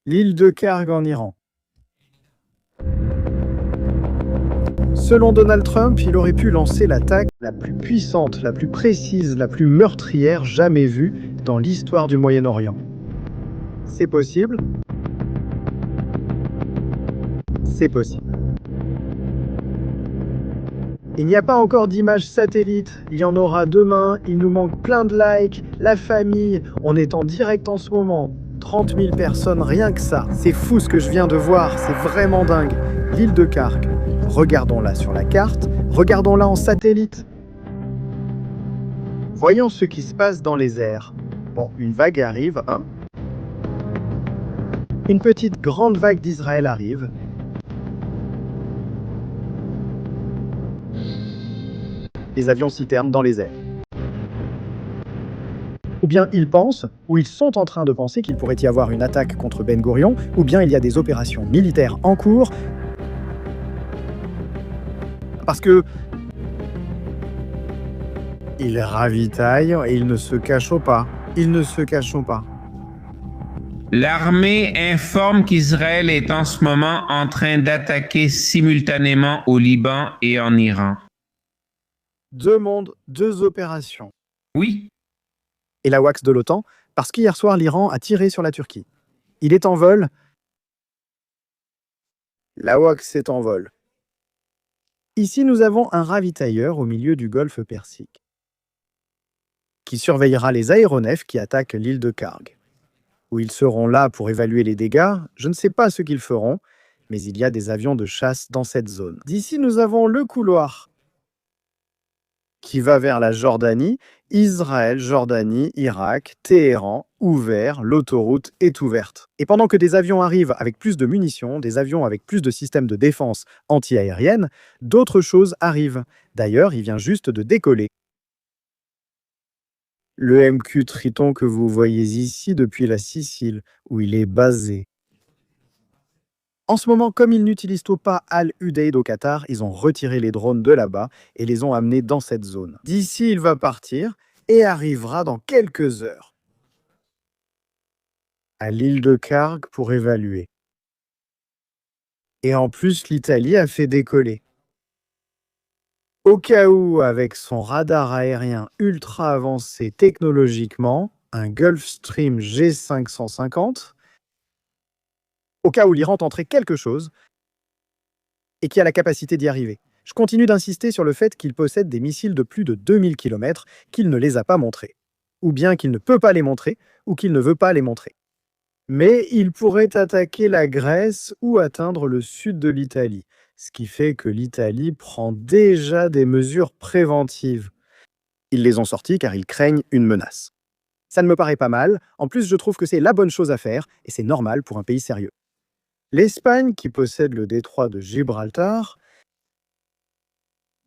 L'île de Karg en Iran. Selon Donald Trump, il aurait pu lancer l'attaque la plus puissante, la plus précise, la plus meurtrière jamais vue dans l'histoire du Moyen-Orient. C'est possible? C'est possible. Il n'y a pas encore d'images satellites, il y en aura demain, il nous manque plein de likes, la famille, on est en direct en ce moment. 30 000 personnes, rien que ça. C'est fou ce que je viens de voir, c'est vraiment dingue. L'île de Karg. Regardons-la sur la carte, regardons-la en satellite. Voyons ce qui se passe dans les airs. Bon, une vague arrive, hein. Une petite grande vague d'Israël arrive. Les avions citernes dans les airs. Ou bien ils pensent, ou ils sont en train de penser qu'il pourrait y avoir une attaque contre Ben Gurion, ou bien il y a des opérations militaires en cours. Parce que ils ravitaillent et ils ne se cachent pas. L'armée informe qu'Israël est en ce moment en train d'attaquer simultanément au Liban et en Iran. 2 mondes, 2 opérations. Oui. Et la WACS de l'OTAN, parce qu'hier soir, l'Iran a tiré sur la Turquie. Il est en vol. La WACS est en vol. Ici, nous avons un ravitailleur au milieu du golfe Persique qui surveillera les aéronefs qui attaquent l'île de Karg. Où ils seront là pour évaluer les dégâts, je ne sais pas ce qu'ils feront, mais il y a des avions de chasse dans cette zone. D'ici, nous avons le couloir qui va vers la Jordanie, Israël, Jordanie, Irak, Téhéran, ouvert, l'autoroute est ouverte. Et pendant que des avions arrivent avec plus de munitions, des avions avec plus de systèmes de défense anti-aérienne, d'autres choses arrivent. D'ailleurs, il vient juste de décoller. Le MQ Triton que vous voyez ici depuis la Sicile, où il est basé. En ce moment, comme ils n'utilisent pas Al-Udeid au Qatar, ils ont retiré les drones de là-bas et les ont amenés dans cette zone. D'ici, il va partir et arrivera dans quelques heures à l'île de Cargue pour évaluer. Et en plus, l'Italie a fait décoller. Au cas où, avec son radar aérien ultra avancé technologiquement, un Gulfstream G550, au cas où l'Iran tenterait quelque chose et qui a la capacité d'y arriver. Je continue d'insister sur le fait qu'il possède des missiles de plus de 2000 km, qu'il ne les a pas montrés. Ou bien qu'il ne peut pas les montrer, ou qu'il ne veut pas les montrer. Mais il pourrait attaquer la Grèce ou atteindre le sud de l'Italie, ce qui fait que l'Italie prend déjà des mesures préventives. Ils les ont sorties car ils craignent une menace. Ça ne me paraît pas mal, en plus je trouve que c'est la bonne chose à faire, et c'est normal pour un pays sérieux. L'Espagne, qui possède le détroit de Gibraltar,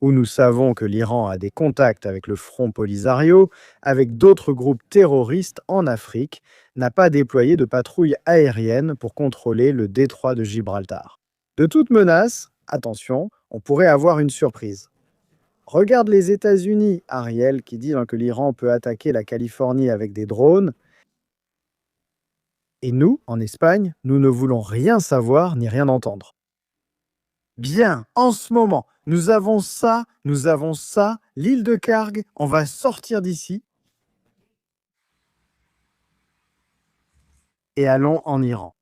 où nous savons que l'Iran a des contacts avec le Front Polisario, avec d'autres groupes terroristes en Afrique, n'a pas déployé de patrouille aérienne pour contrôler le détroit de Gibraltar. De toute menace, attention, on pourrait avoir une surprise. Regarde les États-Unis, Ariel, qui dit que l'Iran peut attaquer la Californie avec des drones. Et nous, en Espagne, nous ne voulons rien savoir ni rien entendre. Bien, en ce moment, nous avons ça, l'île de Cargue, on va sortir d'ici et allons en Iran.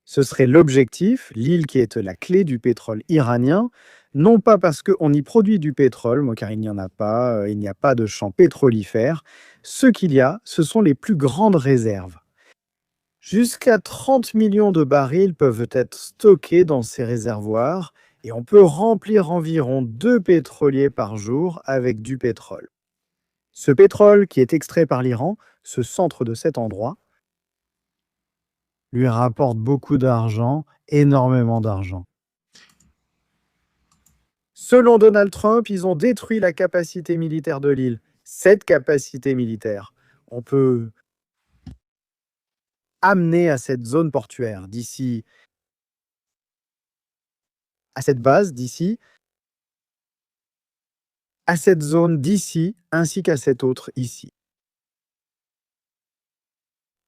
Ce serait l'objectif, l'île qui est la clé du pétrole iranien, non pas parce qu'on y produit du pétrole, car il n'y en a pas, il n'y a pas de champs pétrolifères. Ce qu'il y a, ce sont les plus grandes réserves. Jusqu'à 30 millions de barils peuvent être stockés dans ces réservoirs et on peut remplir environ 2 pétroliers par jour avec du pétrole. Ce pétrole qui est extrait par l'Iran, ce centre de cet endroit, lui rapporte beaucoup d'argent, énormément d'argent. Selon Donald Trump, ils ont détruit la capacité militaire de l'île. Cette capacité militaire, on peut amener à cette zone portuaire d'ici, à cette base d'ici, à cette zone d'ici, ainsi qu'à cette autre ici.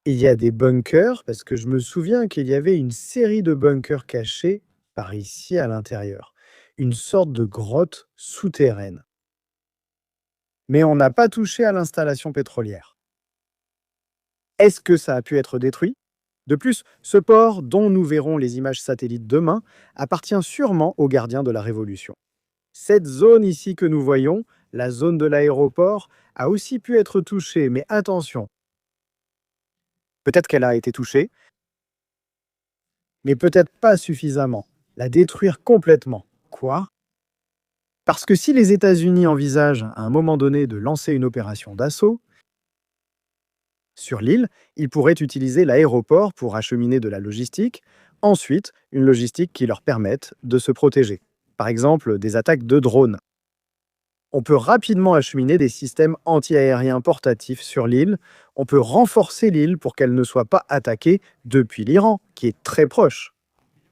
Il y a des bunkers, parce que je me souviens qu'il y avait une série de bunkers cachés par ici à l'intérieur. Une sorte de grotte souterraine. Mais on n'a pas touché à l'installation pétrolière. Est-ce que ça a pu être détruit? De plus, ce port, dont nous verrons les images satellites demain, appartient sûrement aux gardiens de la Révolution. Cette zone ici que nous voyons, la zone de l'aéroport, a aussi pu être touchée, mais attention. Peut-être qu'elle a été touchée, mais peut-être pas suffisamment. La détruire complètement. Quoi? Parce que si les États-Unis envisagent à un moment donné de lancer une opération d'assaut sur l'île, ils pourraient utiliser l'aéroport pour acheminer de la logistique, ensuite une logistique qui leur permette de se protéger. Par exemple, des attaques de drones. On peut rapidement acheminer des systèmes anti-aériens portatifs sur l'île. On peut renforcer l'île pour qu'elle ne soit pas attaquée depuis l'Iran, qui est très proche.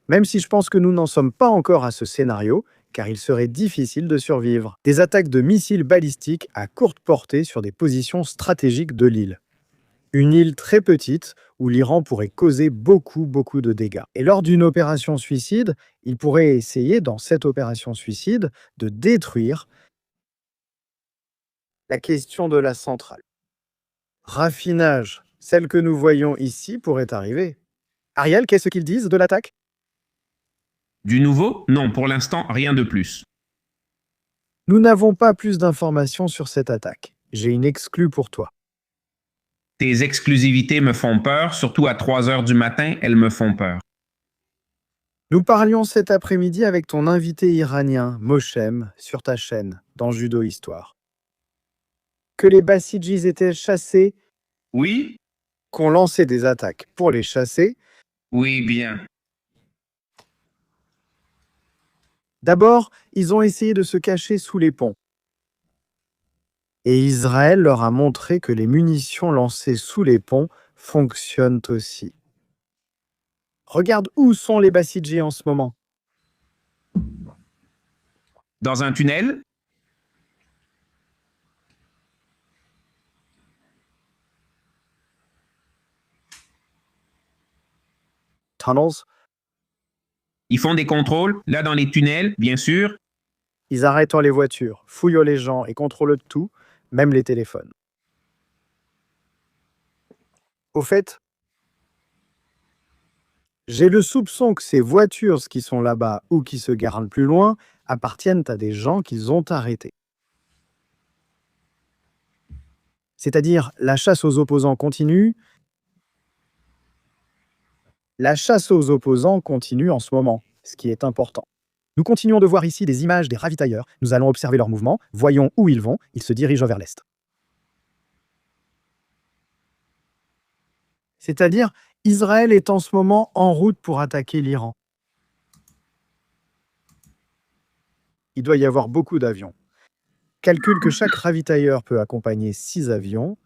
Même si je pense que nous n'en sommes pas encore à ce scénario, car il serait difficile de survivre. Des attaques de missiles balistiques à courte portée sur des positions stratégiques de l'île. Une île très petite où l'Iran pourrait causer beaucoup de dégâts. Et lors d'une opération suicide, il pourrait essayer, dans cette opération suicide, de détruire la question de la centrale. Raffinage, celle que nous voyons ici, pourrait arriver. Ariel, qu'est-ce qu'ils disent de l'attaque? Du nouveau? Non, pour l'instant, rien de plus. Nous n'avons pas plus d'informations sur cette attaque. J'ai une exclue pour toi. Tes exclusivités me font peur, surtout à 3 heures du matin, elles me font peur. Nous parlions cet après-midi avec ton invité iranien, Moshem, sur ta chaîne, dans Judo Histoire. Que les Bassidjis étaient chassés, Oui? qu'on lançait des attaques pour les chasser. Oui, bien. D'abord, ils ont essayé de se cacher sous les ponts. Et Israël leur a montré que les munitions lancées sous les ponts fonctionnent aussi. Regarde où sont les Bassidjis en ce moment. Dans un tunnel, Tunnels. ils font des contrôles, là dans les tunnels, bien sûr. Ils arrêtent les voitures, fouillent les gens et contrôlent tout, même les téléphones. Au fait, j'ai le soupçon que ces voitures qui sont là-bas ou qui se garent plus loin appartiennent à des gens qu'ils ont arrêtés. C'est-à-dire, la chasse aux opposants continue. La chasse aux opposants continue en ce moment, ce qui est important. Nous continuons de voir ici des images des ravitailleurs. Nous allons observer leurs mouvements. Voyons où ils vont. Ils se dirigent vers l'est. C'est-à-dire, Israël est en ce moment en route pour attaquer l'Iran. Il doit y avoir beaucoup d'avions. Calcule que chaque ravitailleur peut accompagner 6 avions.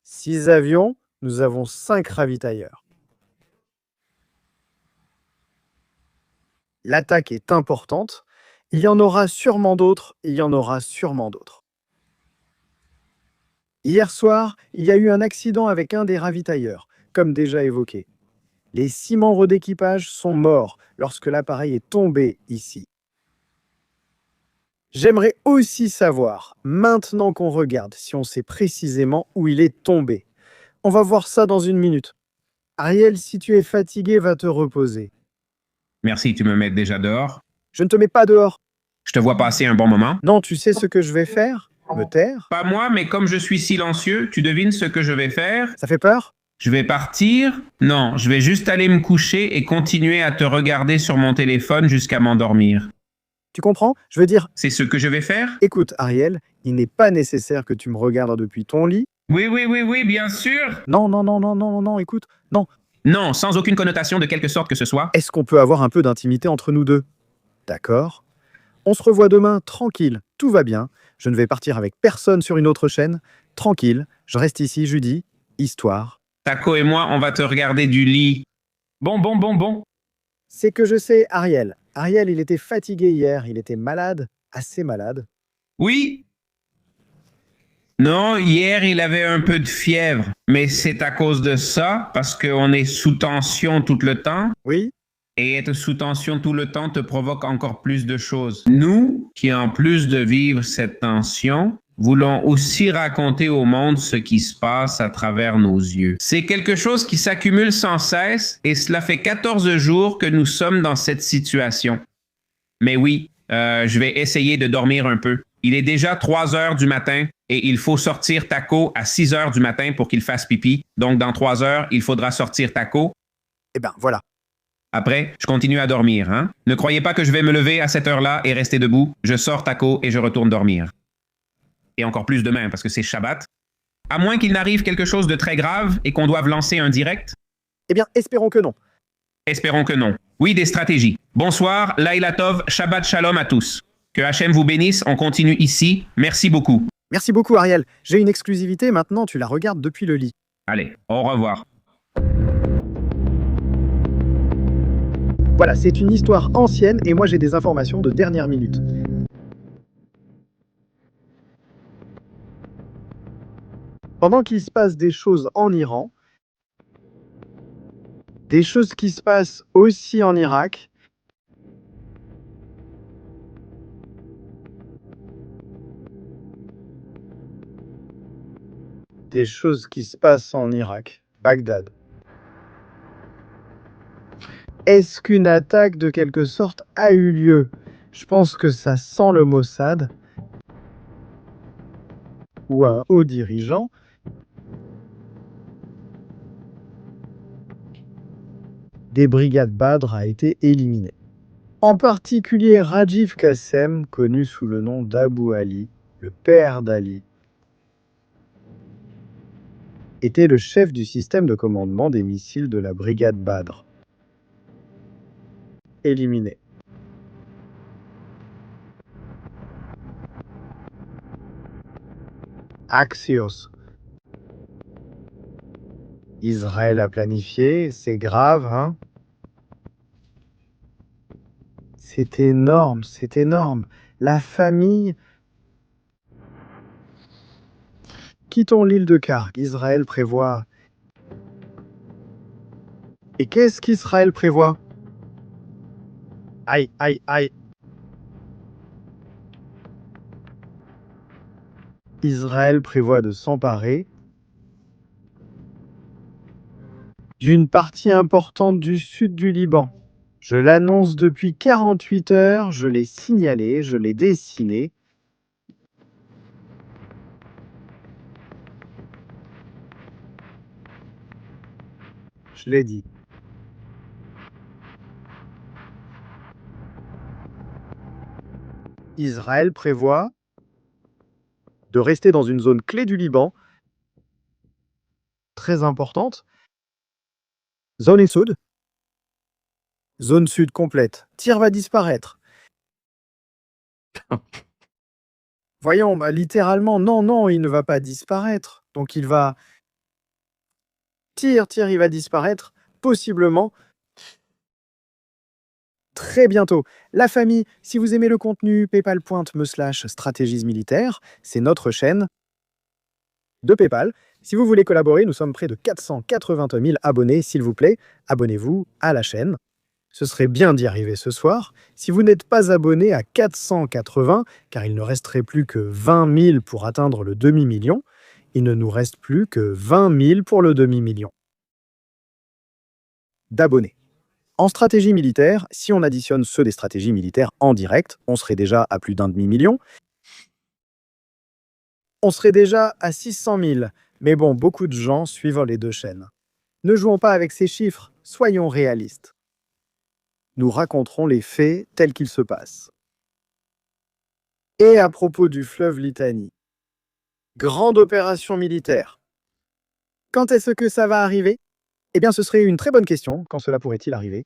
6 avions, nous avons 5 ravitailleurs. L'attaque est importante. Il y en aura sûrement d'autres, il y en aura sûrement d'autres. Hier soir, il y a eu un accident avec un des ravitailleurs, comme déjà évoqué. Les 6 membres d'équipage sont morts lorsque l'appareil est tombé ici. J'aimerais aussi savoir, maintenant qu'on regarde, si on sait précisément où il est tombé. On va voir ça dans une minute. Ariel, si tu es fatigué, va te reposer. Merci, tu me mets déjà dehors. Je ne te mets pas dehors. Je te vois passer un bon moment. Non, tu sais ce que je vais faire? Me taire? Pas moi, mais comme je suis silencieux, tu devines ce que je vais faire? Ça fait peur? Je vais partir? Non, je vais juste aller me coucher et continuer à te regarder sur mon téléphone jusqu'à m'endormir. Tu comprends? Je veux dire, C'est ce que je vais faire? écoute, Ariel, il n'est pas nécessaire que tu me regardes depuis ton lit. Oui, bien sûr. Non, écoute, non. Non, sans aucune connotation de quelque sorte que ce soit. Est-ce qu'on peut avoir un peu d'intimité entre nous deux? D'accord. On se revoit demain, tranquille, tout va bien. Je ne vais partir avec personne sur une autre chaîne. Tranquille, je reste ici, Judy. Histoire. Taco et moi, on va te regarder du lit. Bon. C'est que je sais, Ariel. Ariel, il était fatigué hier, il était malade, assez malade. Oui? Non, hier, il avait un peu de fièvre. Mais c'est à cause de ça, parce qu'on est sous tension tout le temps. Oui? Et être sous tension tout le temps te provoque encore plus de choses. Nous, qui en plus de vivre cette tension, voulons aussi raconter au monde ce qui se passe à travers nos yeux. C'est quelque chose qui s'accumule sans cesse et cela fait 14 jours que nous sommes dans cette situation. Mais oui, je vais essayer de dormir un peu. Il est déjà 3 heures du matin et il faut sortir Taco à 6 heures du matin pour qu'il fasse pipi. Donc dans 3 heures, il faudra sortir Taco. Eh ben, voilà. Après, je continue à dormir, hein? Ne croyez pas que je vais me lever à cette heure-là et rester debout. Je sors Taco et je retourne dormir. Et encore plus demain, parce que c'est Shabbat. À moins qu'il n'arrive quelque chose de très grave et qu'on doive lancer un direct. Eh bien, espérons que non. Espérons que non. Oui, des stratégies. Bonsoir, Laila Tov, Shabbat Shalom à tous. Que Hachem vous bénisse, on continue ici. Merci beaucoup. Merci beaucoup, Ariel. J'ai une exclusivité, maintenant tu la regardes depuis le lit. Allez, au revoir. Voilà, c'est une histoire ancienne et moi j'ai des informations de dernière minute. Pendant qu'il se passe des choses en Iran, des choses qui se passent aussi en Irak, des choses qui se passent en Irak, Bagdad. Est-ce qu'une attaque de quelque sorte a eu lieu? Je pense que ça sent le Mossad ou un haut dirigeant. Des brigades Badr a été éliminé. En particulier Rajiv Qassem, connu sous le nom d'Abu Ali, le père d'Ali, était le chef du système de commandement des missiles de la brigade Badr. Éliminé. Axios. Israël a planifié, c'est grave, hein? C'est énorme, c'est énorme. La famille... Quittons l'île de Karg. Israël prévoit... Et qu'est-ce qu'Israël prévoit? Aïe, aïe, aïe. Israël prévoit de s'emparer d'une partie importante du sud du Liban. Je l'annonce depuis 48 heures, je l'ai signalé, je l'ai dessiné. Je l'ai dit. Israël prévoit de rester dans une zone clé du Liban, très importante. Zone sud. Zone sud complète. Tyr va disparaître. Voyons, littéralement, non, il ne va pas disparaître. Donc il va... Tyr, il va disparaître, possiblement, très bientôt. La famille, si vous aimez le contenu, paypal.me/stratégies militaires, c'est notre chaîne de PayPal. Si vous voulez collaborer, nous sommes près de 480 000 abonnés, s'il vous plaît, abonnez-vous à la chaîne. Ce serait bien d'y arriver ce soir. Si vous n'êtes pas abonné à 480, car il ne resterait plus que 20 000 pour atteindre le demi-million, il ne nous reste plus que 20 000 pour le demi-million d'abonnés. En stratégie militaire, si on additionne ceux des stratégies militaires en direct, on serait déjà à plus d'un demi-million. On serait déjà à 600 000. Mais bon, beaucoup de gens suivent les deux chaînes. Ne jouons pas avec ces chiffres, soyons réalistes. Nous raconterons les faits tels qu'ils se passent. Et à propos du fleuve Litanie, grande opération militaire. Quand est-ce que ça va arriver? Eh bien, ce serait une très bonne question. Quand cela pourrait-il arriver?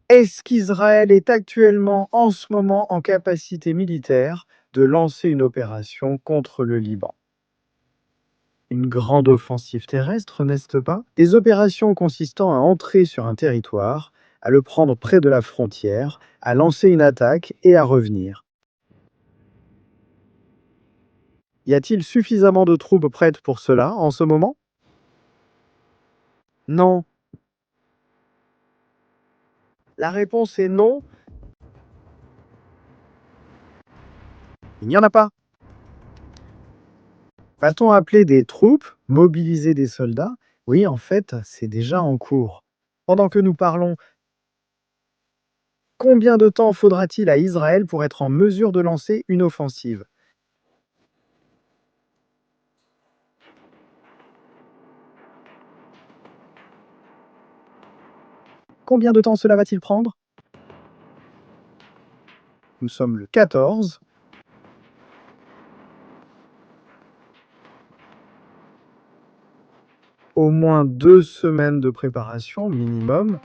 Est-ce qu'Israël est actuellement, en ce moment, en capacité militaire de lancer une opération contre le Liban? Une grande offensive terrestre, n'est-ce pas? Des opérations consistant à entrer sur un territoire, à le prendre près de la frontière, à lancer une attaque et à revenir. Y a-t-il suffisamment de troupes prêtes pour cela en ce moment? Non. La réponse est non. Il n'y en a pas. Va-t-on appeler des troupes, mobiliser des soldats? Oui, en fait, c'est déjà en cours. Pendant que nous parlons, combien de temps faudra-t-il à Israël pour être en mesure de lancer une offensive? Combien de temps cela va-t-il prendre? Nous sommes le 14. Au moins 2 semaines de préparation minimum.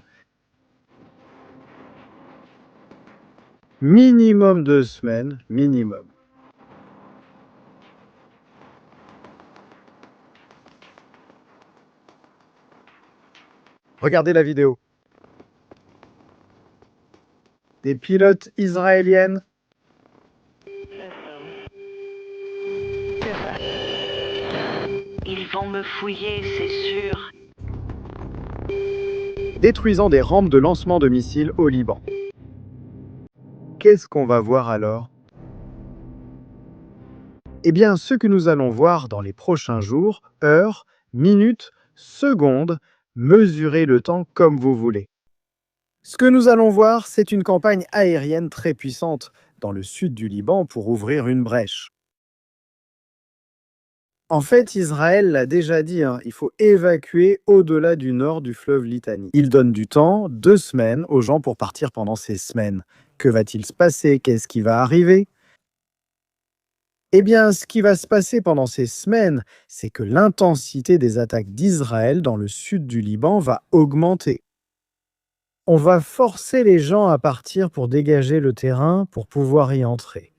Minimum 2 semaines, minimum. Regardez la vidéo. Des pilotes israéliennes. Ils vont me fouiller, c'est sûr. Détruisant des rampes de lancement de missiles au Liban. Qu'est-ce qu'on va voir alors? Eh bien, ce que nous allons voir dans les prochains jours, heures, minutes, secondes, mesurez le temps comme vous voulez. Ce que nous allons voir, c'est une campagne aérienne très puissante dans le sud du Liban pour ouvrir une brèche. En fait, Israël l'a déjà dit, il faut évacuer au-delà du nord du fleuve Litanie. Il donne du temps, 2 semaines, aux gens pour partir pendant ces semaines. Que va-t-il se passer? Qu'est-ce qui va arriver? Eh bien, ce qui va se passer pendant ces semaines, c'est que l'intensité des attaques d'Israël dans le sud du Liban va augmenter. On va forcer les gens à partir pour dégager le terrain pour pouvoir y entrer.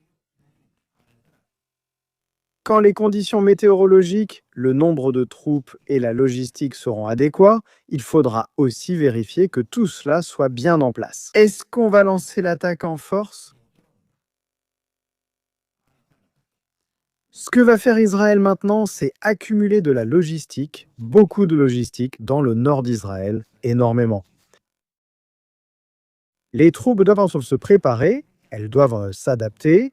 Quand les conditions météorologiques, le nombre de troupes et la logistique seront adéquats, il faudra aussi vérifier que tout cela soit bien en place. Est-ce qu'on va lancer l'attaque en force? Ce que va faire Israël maintenant, c'est accumuler de la logistique, beaucoup de logistique, dans le nord d'Israël, énormément. Les troupes doivent se préparer, elles doivent s'adapter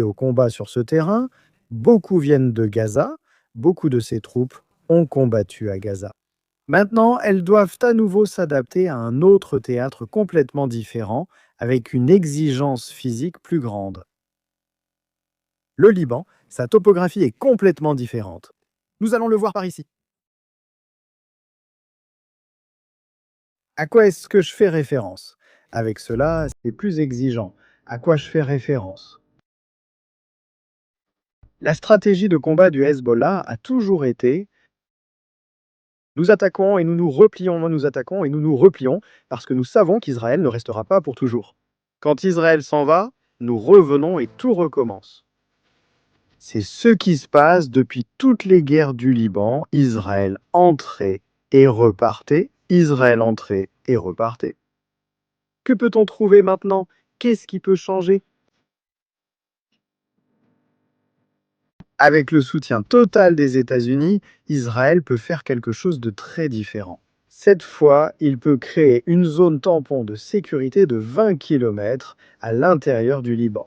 au combat sur ce terrain. Beaucoup viennent de Gaza, beaucoup de ces troupes ont combattu à Gaza. Maintenant, elles doivent à nouveau s'adapter à un autre théâtre complètement différent, avec une exigence physique plus grande. Le Liban, sa topographie est complètement différente. Nous allons le voir par ici. À quoi est-ce que je fais référence? Avec cela, c'est plus exigeant. À quoi je fais référence? La stratégie de combat du Hezbollah a toujours été nous attaquons et nous nous replions, nous attaquons et nous nous replions, parce que nous savons qu'Israël ne restera pas pour toujours. Quand Israël s'en va, nous revenons et tout recommence. C'est ce qui se passe depuis toutes les guerres du Liban. Israël entrait et repartait, Israël entrait et repartait. Que peut-on trouver maintenant? Qu'est-ce qui peut changer? Avec le soutien total des États-Unis, Israël peut faire quelque chose de très différent. Cette fois, il peut créer une zone tampon de sécurité de 20 km à l'intérieur du Liban.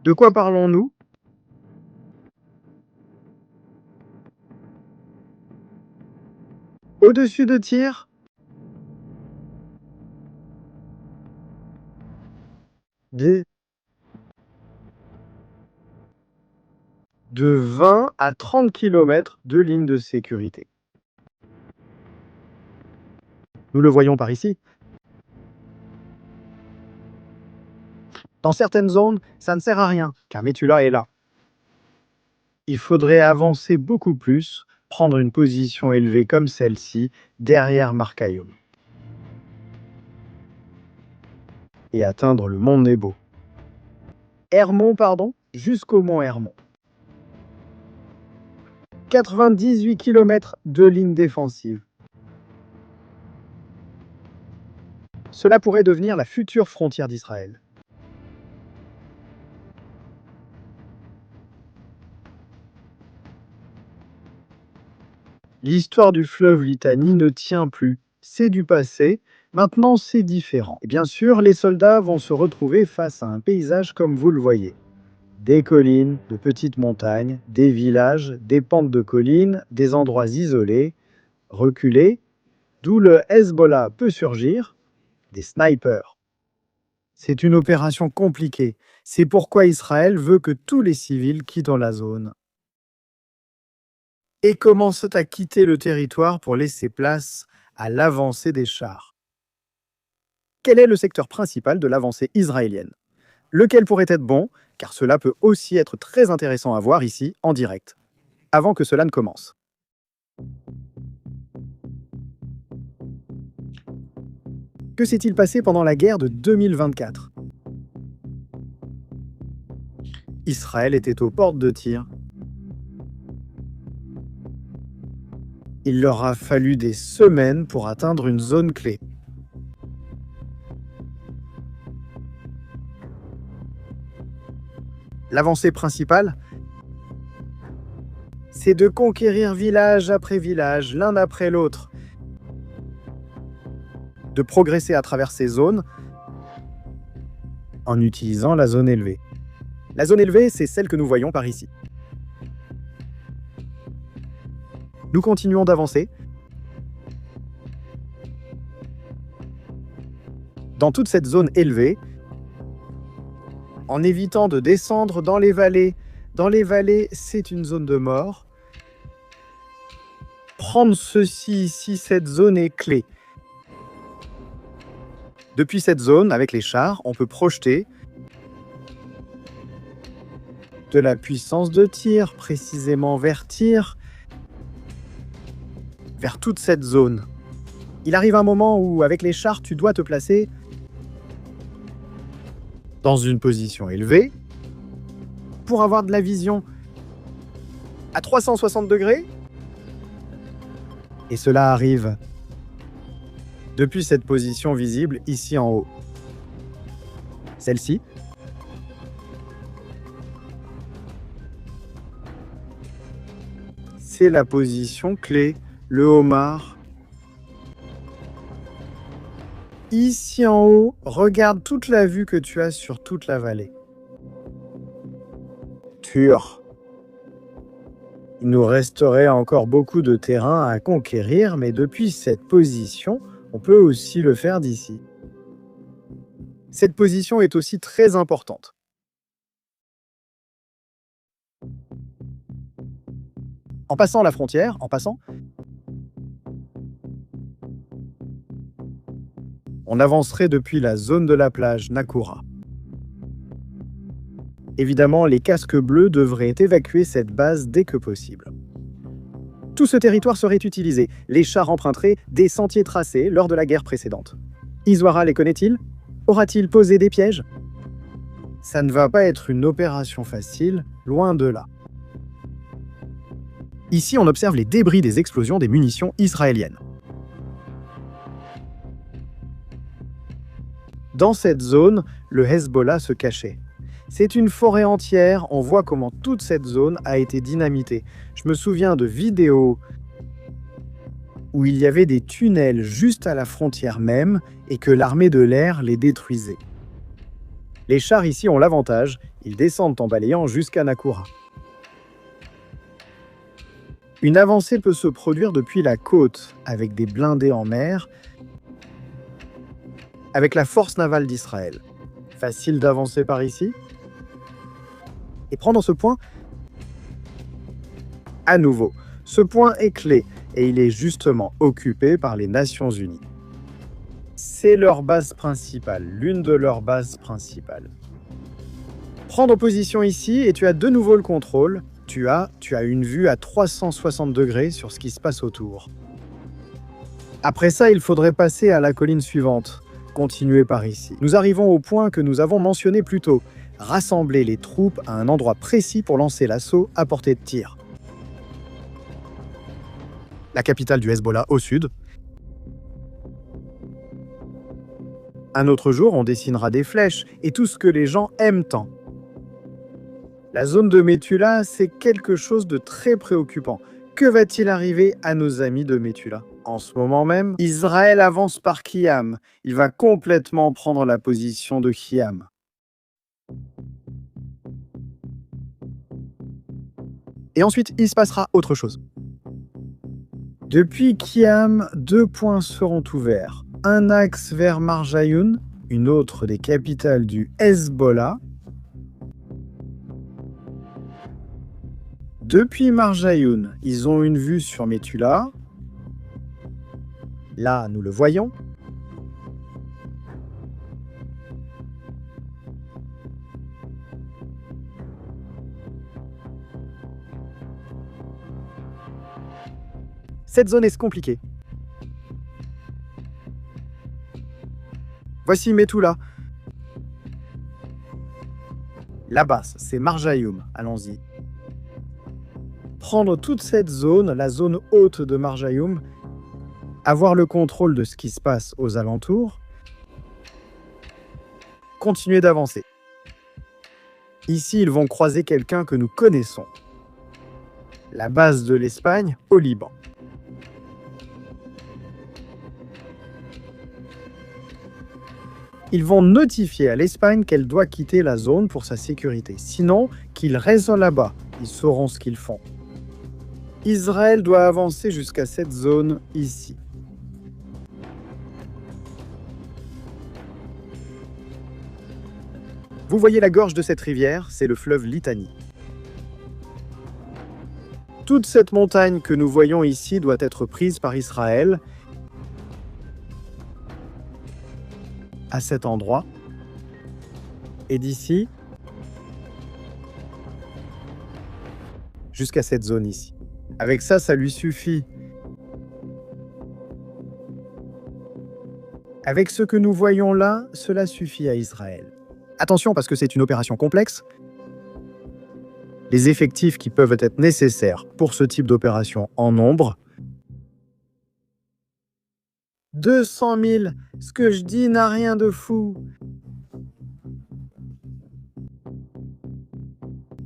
De quoi parlons-nous? Au-dessus de Tyr, de 20 à 30 km de ligne de sécurité. Nous le voyons par ici. Dans certaines zones, ça ne sert à rien, car Metula est là. Il faudrait avancer beaucoup plus, prendre une position élevée comme celle-ci, derrière Marcaïum, et atteindre le mont Nebo. Hermon, jusqu'au mont Hermon. 98 km de ligne défensive. Cela pourrait devenir la future frontière d'Israël. L'histoire du fleuve Litanie ne tient plus. C'est du passé, maintenant c'est différent. Et bien sûr, les soldats vont se retrouver face à un paysage comme vous le voyez. Des collines, de petites montagnes, des villages, des pentes de collines, des endroits isolés, reculés, d'où le Hezbollah peut surgir, des snipers. C'est une opération compliquée. C'est pourquoi Israël veut que tous les civils quittent la zone et commencent à quitter le territoire pour laisser place à l'avancée des chars. Quel est le secteur principal de l'avancée israélienne? Lequel pourrait être bon, car cela peut aussi être très intéressant à voir ici, en direct, avant que cela ne commence. Que s'est-il passé pendant la guerre de 2024? Israël était aux portes de Tyr. Il leur a fallu des semaines pour atteindre une zone clé. L'avancée principale, c'est de conquérir village après village, l'un après l'autre, de progresser à travers ces zones en utilisant la zone élevée. La zone élevée, c'est celle que nous voyons par ici. Nous continuons d'avancer dans toute cette zone élevée, en évitant de descendre dans les vallées. Dans les vallées, c'est une zone de mort. Prendre ceci ici, cette zone est clé. Depuis cette zone, avec les chars, on peut projeter de la puissance de tir, précisément vers Tyr, vers toute cette zone. Il arrive un moment où, avec les chars, tu dois te placer dans une position élevée, pour avoir de la vision à 360 degrés. Et cela arrive depuis cette position visible ici en haut. Celle-ci. C'est la position clé, le homard. Ici en haut, regarde toute la vue que tu as sur toute la vallée. Tur. Il nous resterait encore beaucoup de terrain à conquérir, mais depuis cette position, on peut aussi le faire d'ici. Cette position est aussi très importante. En passant la frontière, on avancerait depuis la zone de la plage Nakura. Évidemment, les casques bleus devraient évacuer cette base dès que possible. Tout ce territoire serait utilisé. Les chars emprunteraient des sentiers tracés lors de la guerre précédente. Iswara les connaît-il? Aura-t-il posé des pièges? Ça ne va pas être une opération facile, loin de là. Ici, on observe les débris des explosions des munitions israéliennes. Dans cette zone, le Hezbollah se cachait. C'est une forêt entière, on voit comment toute cette zone a été dynamitée. Je me souviens de vidéos où il y avait des tunnels juste à la frontière même et que l'armée de l'air les détruisait. Les chars ici ont l'avantage, ils descendent en balayant jusqu'à Nakura. Une avancée peut se produire depuis la côte, avec des blindés en mer, avec la force navale d'Israël. Facile d'avancer par ici. Et prendre ce point, à nouveau, ce point est clé et il est justement occupé par les Nations Unies. C'est leur base principale, l'une de leurs bases principales. Prendre position ici et tu as de nouveau le contrôle. Tu as une vue à 360 degrés sur ce qui se passe autour. Après ça, il faudrait passer à la colline suivante. Continuer par ici. Nous arrivons au point que nous avons mentionné plus tôt. Rassembler les troupes à un endroit précis pour lancer l'assaut à portée de tir. La capitale du Hezbollah au sud. Un autre jour, on dessinera des flèches et tout ce que les gens aiment tant. La zone de Metula, c'est quelque chose de très préoccupant. Que va-t-il arriver à nos amis de Metula? En ce moment même, Israël avance par Khiam. Il va complètement prendre la position de Khiam. Et ensuite, il se passera autre chose. Depuis Khiam, 2 points seront ouverts. Un axe vers Marjayoun, une autre des capitales du Hezbollah. Depuis Marjayoun, ils ont une vue sur Metula. Là, nous le voyons. Cette zone est compliquée. Voici Metula. Là-bas, c'est Marjayoun. Allons-y. Prendre toute cette zone, la zone haute de Marjayoun, avoir le contrôle de ce qui se passe aux alentours, continuer d'avancer. Ici, ils vont croiser quelqu'un que nous connaissons. La base de l'Espagne au Liban. Ils vont notifier à l'Espagne qu'elle doit quitter la zone pour sa sécurité. Sinon, qu'ils restent là-bas. Ils sauront ce qu'ils font. Israël doit avancer jusqu'à cette zone ici. Vous voyez la gorge de cette rivière, c'est le fleuve Litani. Toute cette montagne que nous voyons ici doit être prise par Israël à cet endroit. Et d'ici jusqu'à cette zone ici. Avec ça, ça lui suffit. Avec ce que nous voyons là, cela suffit à Israël. Attention parce que c'est une opération complexe. Les effectifs qui peuvent être nécessaires pour ce type d'opération en nombre. 200 000, ce que je dis n'a rien de fou.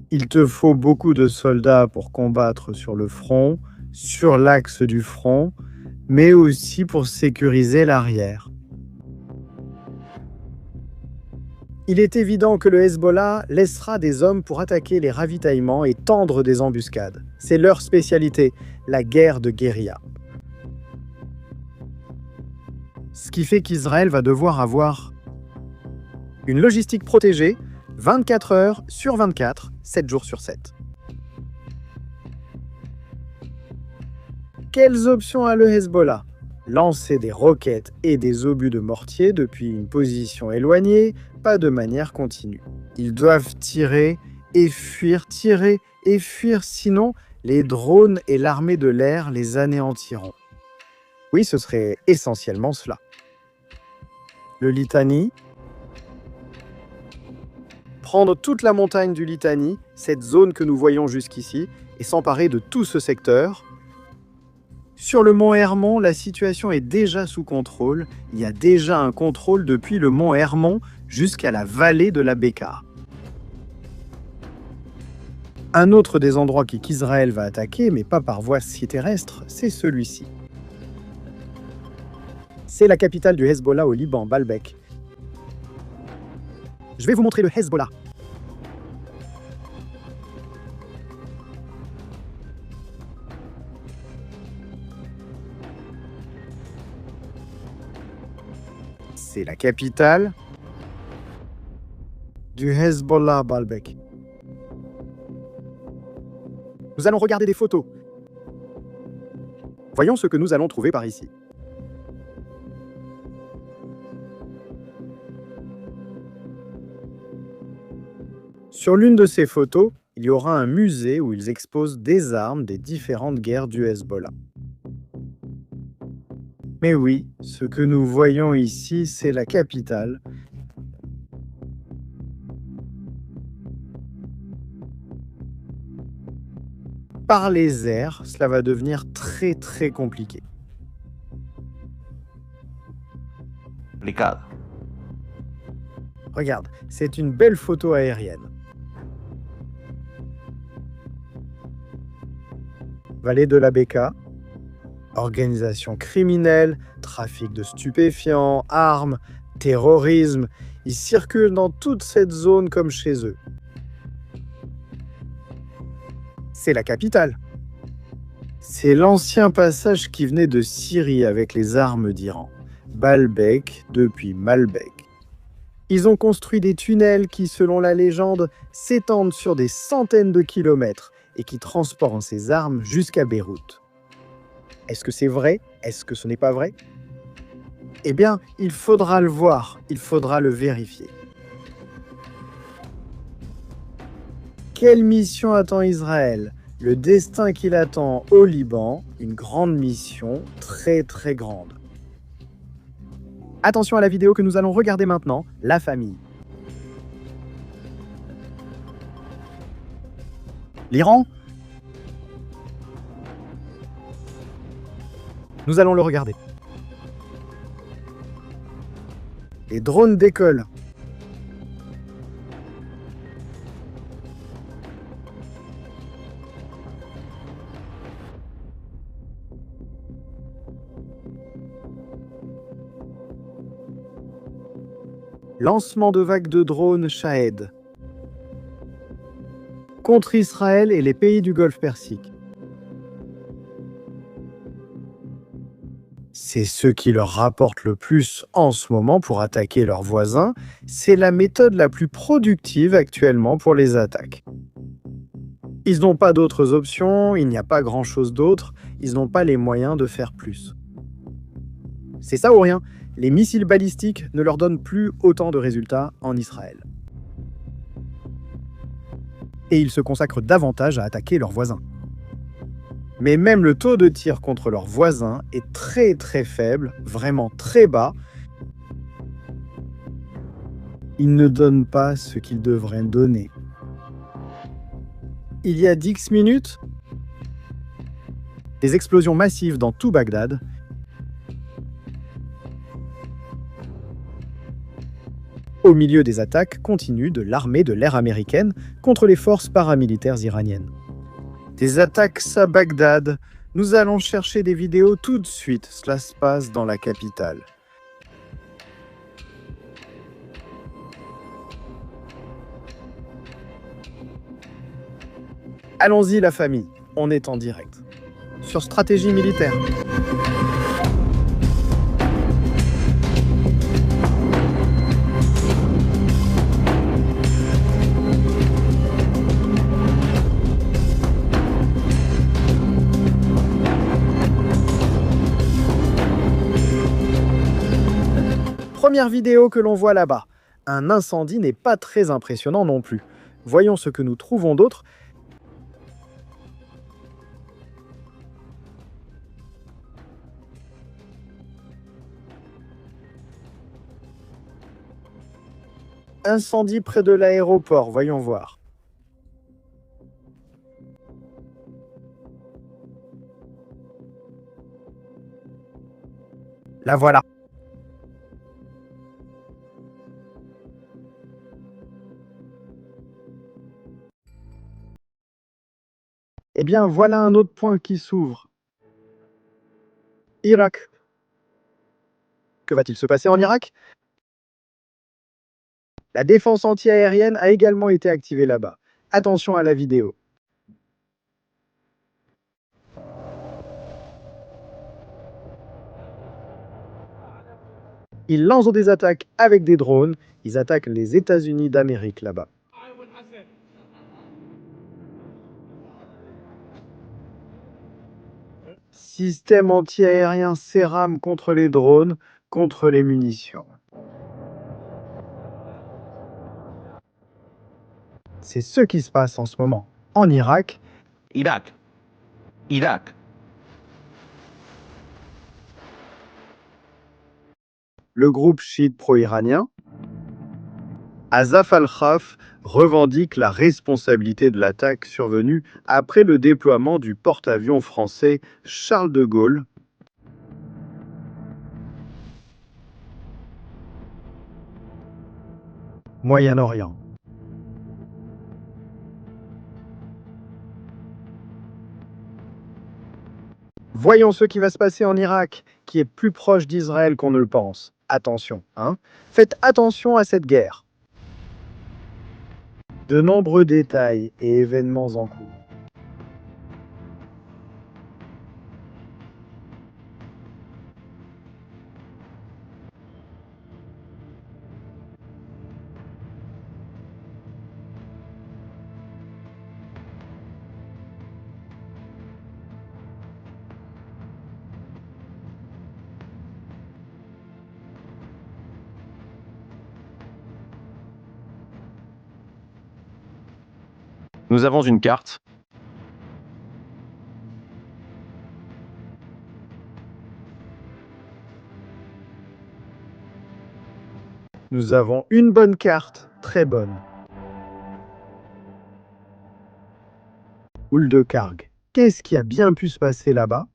Il te faut beaucoup de soldats pour combattre sur le front, sur l'axe du front, mais aussi pour sécuriser l'arrière. Il est évident que le Hezbollah laissera des hommes pour attaquer les ravitaillements et tendre des embuscades. C'est leur spécialité, la guerre de guérilla. Ce qui fait qu'Israël va devoir avoir une logistique protégée 24 heures sur 24, 7 jours sur 7. Quelles options a le Hezbollah? Lancer des roquettes et des obus de mortier depuis une position éloignée, pas de manière continue. Ils doivent tirer et fuir, sinon les drones et l'armée de l'air les anéantiront. Oui, ce serait essentiellement cela. Le Litani. Prendre toute la montagne du Litani, cette zone que nous voyons jusqu'ici, et s'emparer de tout ce secteur. Sur le mont Hermon, la situation est déjà sous contrôle. Il y a déjà un contrôle depuis le mont Hermon jusqu'à la vallée de la Béka. Un autre des endroits qu'Israël va attaquer, mais pas par voie terrestre, c'est celui-ci. C'est la capitale du Hezbollah au Liban, Baalbek. Je vais vous montrer le Hezbollah. C'est la capitale du Hezbollah, Baalbek. Nous allons regarder des photos. Voyons ce que nous allons trouver par ici. Sur l'une de ces photos, il y aura un musée où ils exposent des armes des différentes guerres du Hezbollah. Mais oui, ce que nous voyons ici, c'est la capitale. Par les airs, cela va devenir très très compliqué. Regarde, c'est une belle photo aérienne. Vallée de la Béka, organisation criminelle, trafic de stupéfiants, armes, terrorisme, ils circulent dans toute cette zone comme chez eux. C'est la capitale. C'est l'ancien passage qui venait de Syrie avec les armes d'Iran. Baalbek depuis Malbec. Ils ont construit des tunnels qui, selon la légende, s'étendent sur des centaines de kilomètres et qui transportent ces armes jusqu'à Beyrouth. Est-ce que c'est vrai? Est-ce que ce n'est pas vrai? Eh bien, il faudra le voir, il faudra le vérifier. Quelle mission attend Israël? Le destin qu'il attend au Liban, une grande mission, très très grande. Attention à la vidéo que nous allons regarder maintenant, la famille. L'Iran? Nous allons le regarder. Les drones décollent. Lancement de vagues de drones Shahed contre Israël et les pays du Golfe Persique. C'est ce qui leur rapporte le plus en ce moment pour attaquer leurs voisins. C'est la méthode la plus productive actuellement pour les attaques. Ils n'ont pas d'autres options, il n'y a pas grand-chose d'autre, ils n'ont pas les moyens de faire plus. C'est ça ou rien, les missiles balistiques ne leur donnent plus autant de résultats en Israël. Et ils se consacrent davantage à attaquer leurs voisins. Mais même le taux de tir contre leurs voisins est très très faible, vraiment très bas. Ils ne donnent pas ce qu'ils devraient donner. Il y a 10 minutes, des explosions massives dans tout Bagdad. Au milieu des attaques continues de l'armée de l'air américaine contre les forces paramilitaires iraniennes. Des attaques à Bagdad. Nous allons chercher des vidéos tout de suite. Cela se passe dans la capitale. Allons-y la famille, on est en direct. Sur Stratégie militaire. Première vidéo que l'on voit là-bas. Un incendie n'est pas très impressionnant non plus. Voyons ce que nous trouvons d'autre. Incendie près de l'aéroport, voyons voir. La voilà. Eh bien, voilà un autre point qui s'ouvre. Irak. Que va-t-il se passer en Irak? La défense antiaérienne a également été activée là-bas. Attention à la vidéo. Ils lancent des attaques avec des drones. Ils attaquent les États-Unis d'Amérique là-bas. Système antiaérien CERAM contre les drones, contre les munitions. C'est ce qui se passe en ce moment en Irak. Irak. Irak. Le groupe chiite pro-iranien, Asaf al-Khaf, revendique la responsabilité de l'attaque survenue après le déploiement du porte-avions français Charles de Gaulle. Moyen-Orient. Voyons ce qui va se passer en Irak, qui est plus proche d'Israël qu'on ne le pense. Attention, hein? Faites attention à cette guerre. De nombreux détails et événements en cours. Nous avons une carte. Nous avons une bonne carte, très bonne. Ouledekarg. Qu'est-ce qui a bien pu se passer là-bas?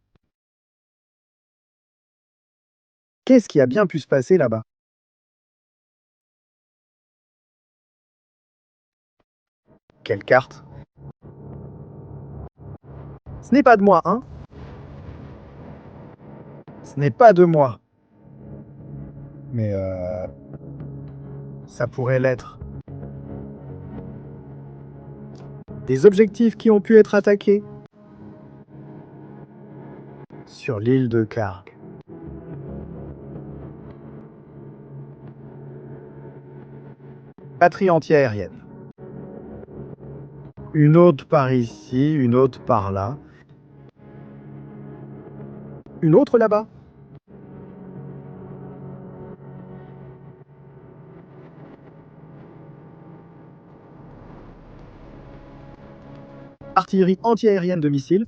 Qu'est-ce qui a bien pu se passer là-bas? Quelle carte? Ce n'est pas de moi, hein? Ce n'est pas de moi. Mais ça pourrait l'être. Des objectifs qui ont pu être attaqués sur l'île de Karg. Batterie antiaérienne. Une autre par ici, une autre par là. Une autre là-bas. Artillerie antiaérienne de missiles.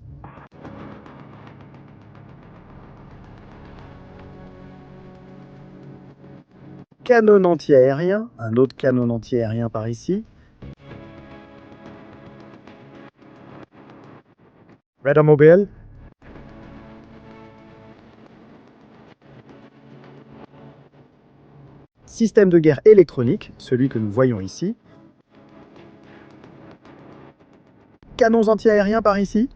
Canon anti-aérien, un autre canon anti-aérien par ici. Radarmobile. Système de guerre électronique, celui que nous voyons ici. Canons anti-aériens par ici.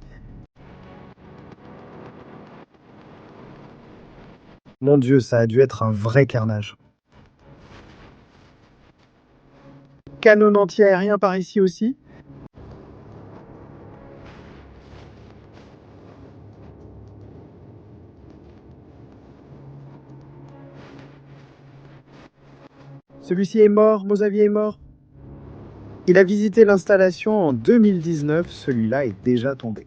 Mon Dieu, ça a dû être un vrai carnage. Canon anti-aérien par ici aussi. Celui-ci est mort, Mosavi est mort. Il a visité l'installation en 2019, celui-là est déjà tombé.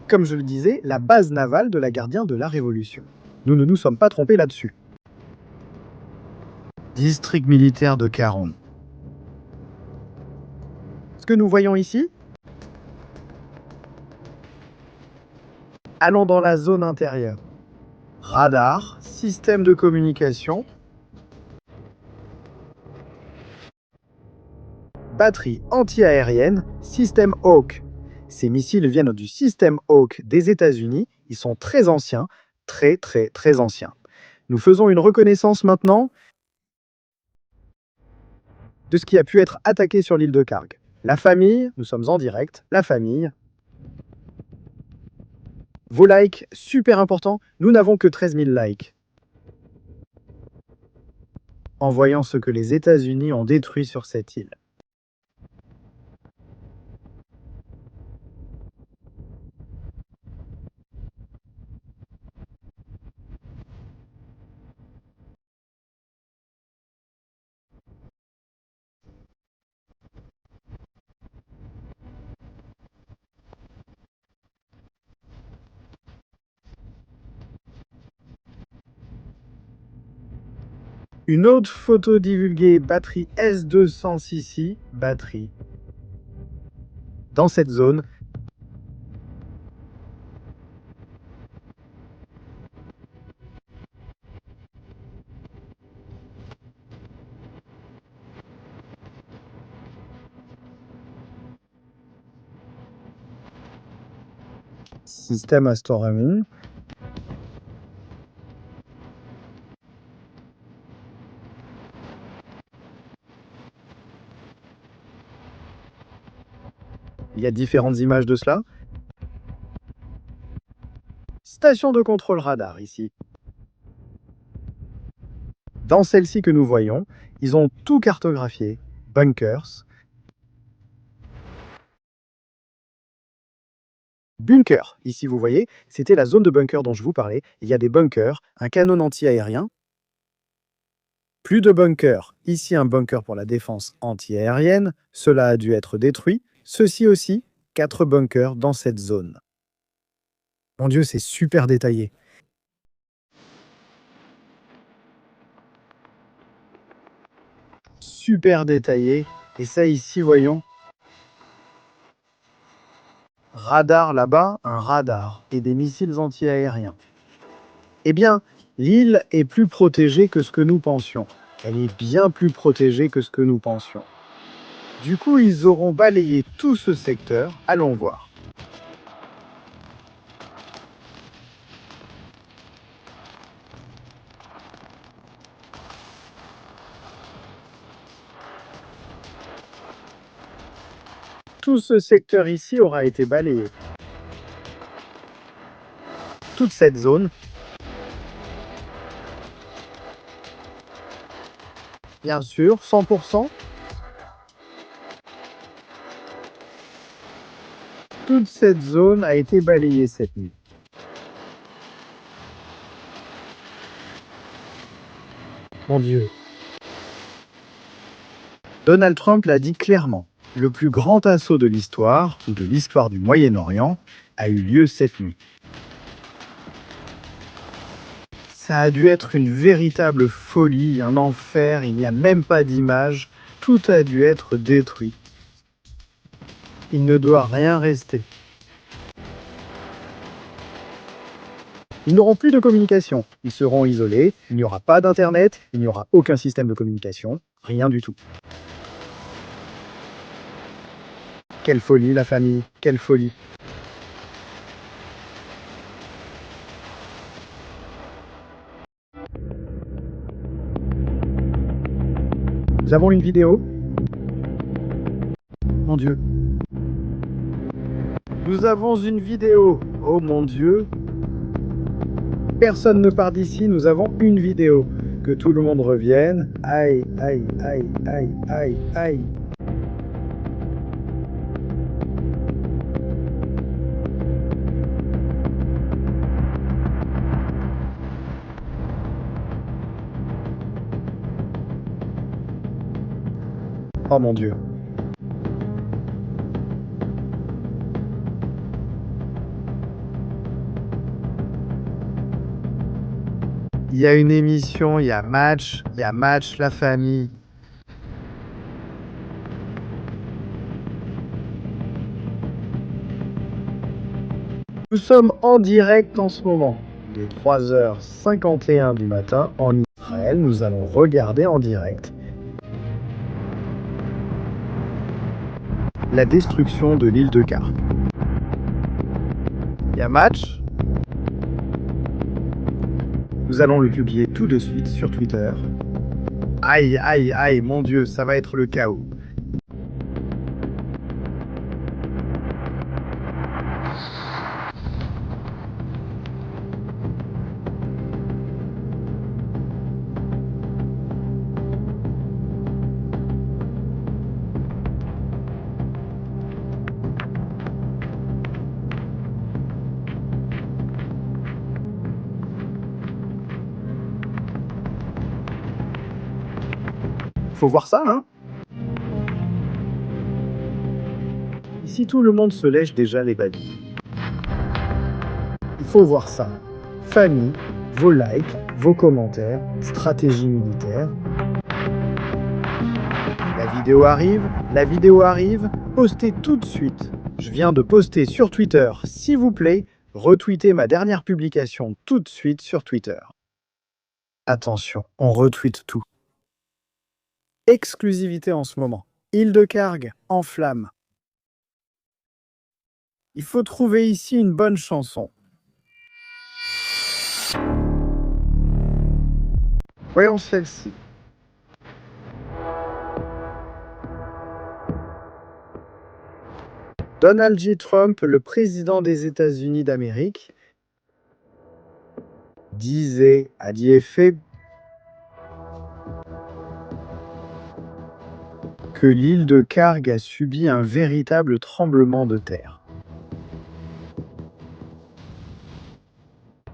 Comme je le disais, la base navale de la Gardien de la Révolution. Nous ne nous sommes pas trompés là-dessus. District militaire de Caron. Ce que nous voyons ici, allons dans la zone intérieure. Radar, système de communication, batterie anti-aérienne, système Hawk. Ces missiles viennent du système Hawk des États-Unis. Ils sont très anciens, très anciens. Nous faisons une reconnaissance maintenant de ce qui a pu être attaqué sur l'île de Karg. La famille, nous sommes en direct, la famille. Vos likes, super important, nous n'avons que 13 000 likes. En voyant ce que les États-Unis ont détruit sur cette île. Une autre photo divulguée, batterie S200cc, batterie. Dans cette zone, système Astoramun. Il y a différentes images de cela. Station de contrôle radar ici. Dans celle-ci que nous voyons, ils ont tout cartographié. Bunkers. Bunker, ici vous voyez, c'était la zone de bunker dont je vous parlais. Il y a des bunkers, un canon anti-aérien. Plus de bunkers. Ici un bunker pour la défense anti-aérienne. Cela a dû être détruit. Ceci aussi, 4 bunkers dans cette zone. Mon Dieu, c'est super détaillé. Super détaillé. Et ça ici, voyons. Radar là-bas, un radar et des missiles anti-aériens. Eh bien, l'île est plus protégée que ce que nous pensions. Elle est bien plus protégée que ce que nous pensions. Du coup, ils auront balayé tout ce secteur. Allons voir. Tout ce secteur ici aura été balayé. Toute cette zone. Bien sûr, 100%. Toute cette zone a été balayée cette nuit. Mon Dieu. Donald Trump l'a dit clairement. Le plus grand assaut de l'histoire, ou de l'histoire du Moyen-Orient, a eu lieu cette nuit. Ça a dû être une véritable folie, un enfer, il n'y a même pas d'image. Tout a dû être détruit. Il ne doit rien rester. Ils n'auront plus de communication. Ils seront isolés, il n'y aura pas d'internet, il n'y aura aucun système de communication, rien du tout. Quelle folie, la famille, quelle folie. Nous avons une vidéo. Mon Dieu. Nous avons une vidéo. Oh mon Dieu. Personne ne part d'ici, nous avons une vidéo. Que tout le monde revienne. Aïe, aïe, aïe, aïe, aïe, aïe. Oh mon Dieu. Il y a une émission, il y a match la famille. Nous sommes en direct en ce moment. Il est 3h51 du matin en Israël. Nous allons regarder en direct la destruction de l'île de Kar. Il y a match. Nous allons le publier tout de suite sur Twitter. Aïe, aïe, aïe, mon Dieu, ça va être le chaos. Faut voir ça, hein? Ici, tout le monde se lèche déjà les badis. Il faut voir ça. Famille, vos likes, vos commentaires, stratégie militaire. La vidéo arrive, postez tout de suite. Je viens de poster sur Twitter, s'il vous plaît, retweetez ma dernière publication tout de suite sur Twitter. Attention, on retweet tout. Exclusivité en ce moment. Île de Karg en flammes. Il faut trouver ici une bonne chanson. Voyons celle-ci. Donald J. Trump, le président des États-Unis d'Amérique, a dit et fait que l'île de Karg a subi un véritable tremblement de terre.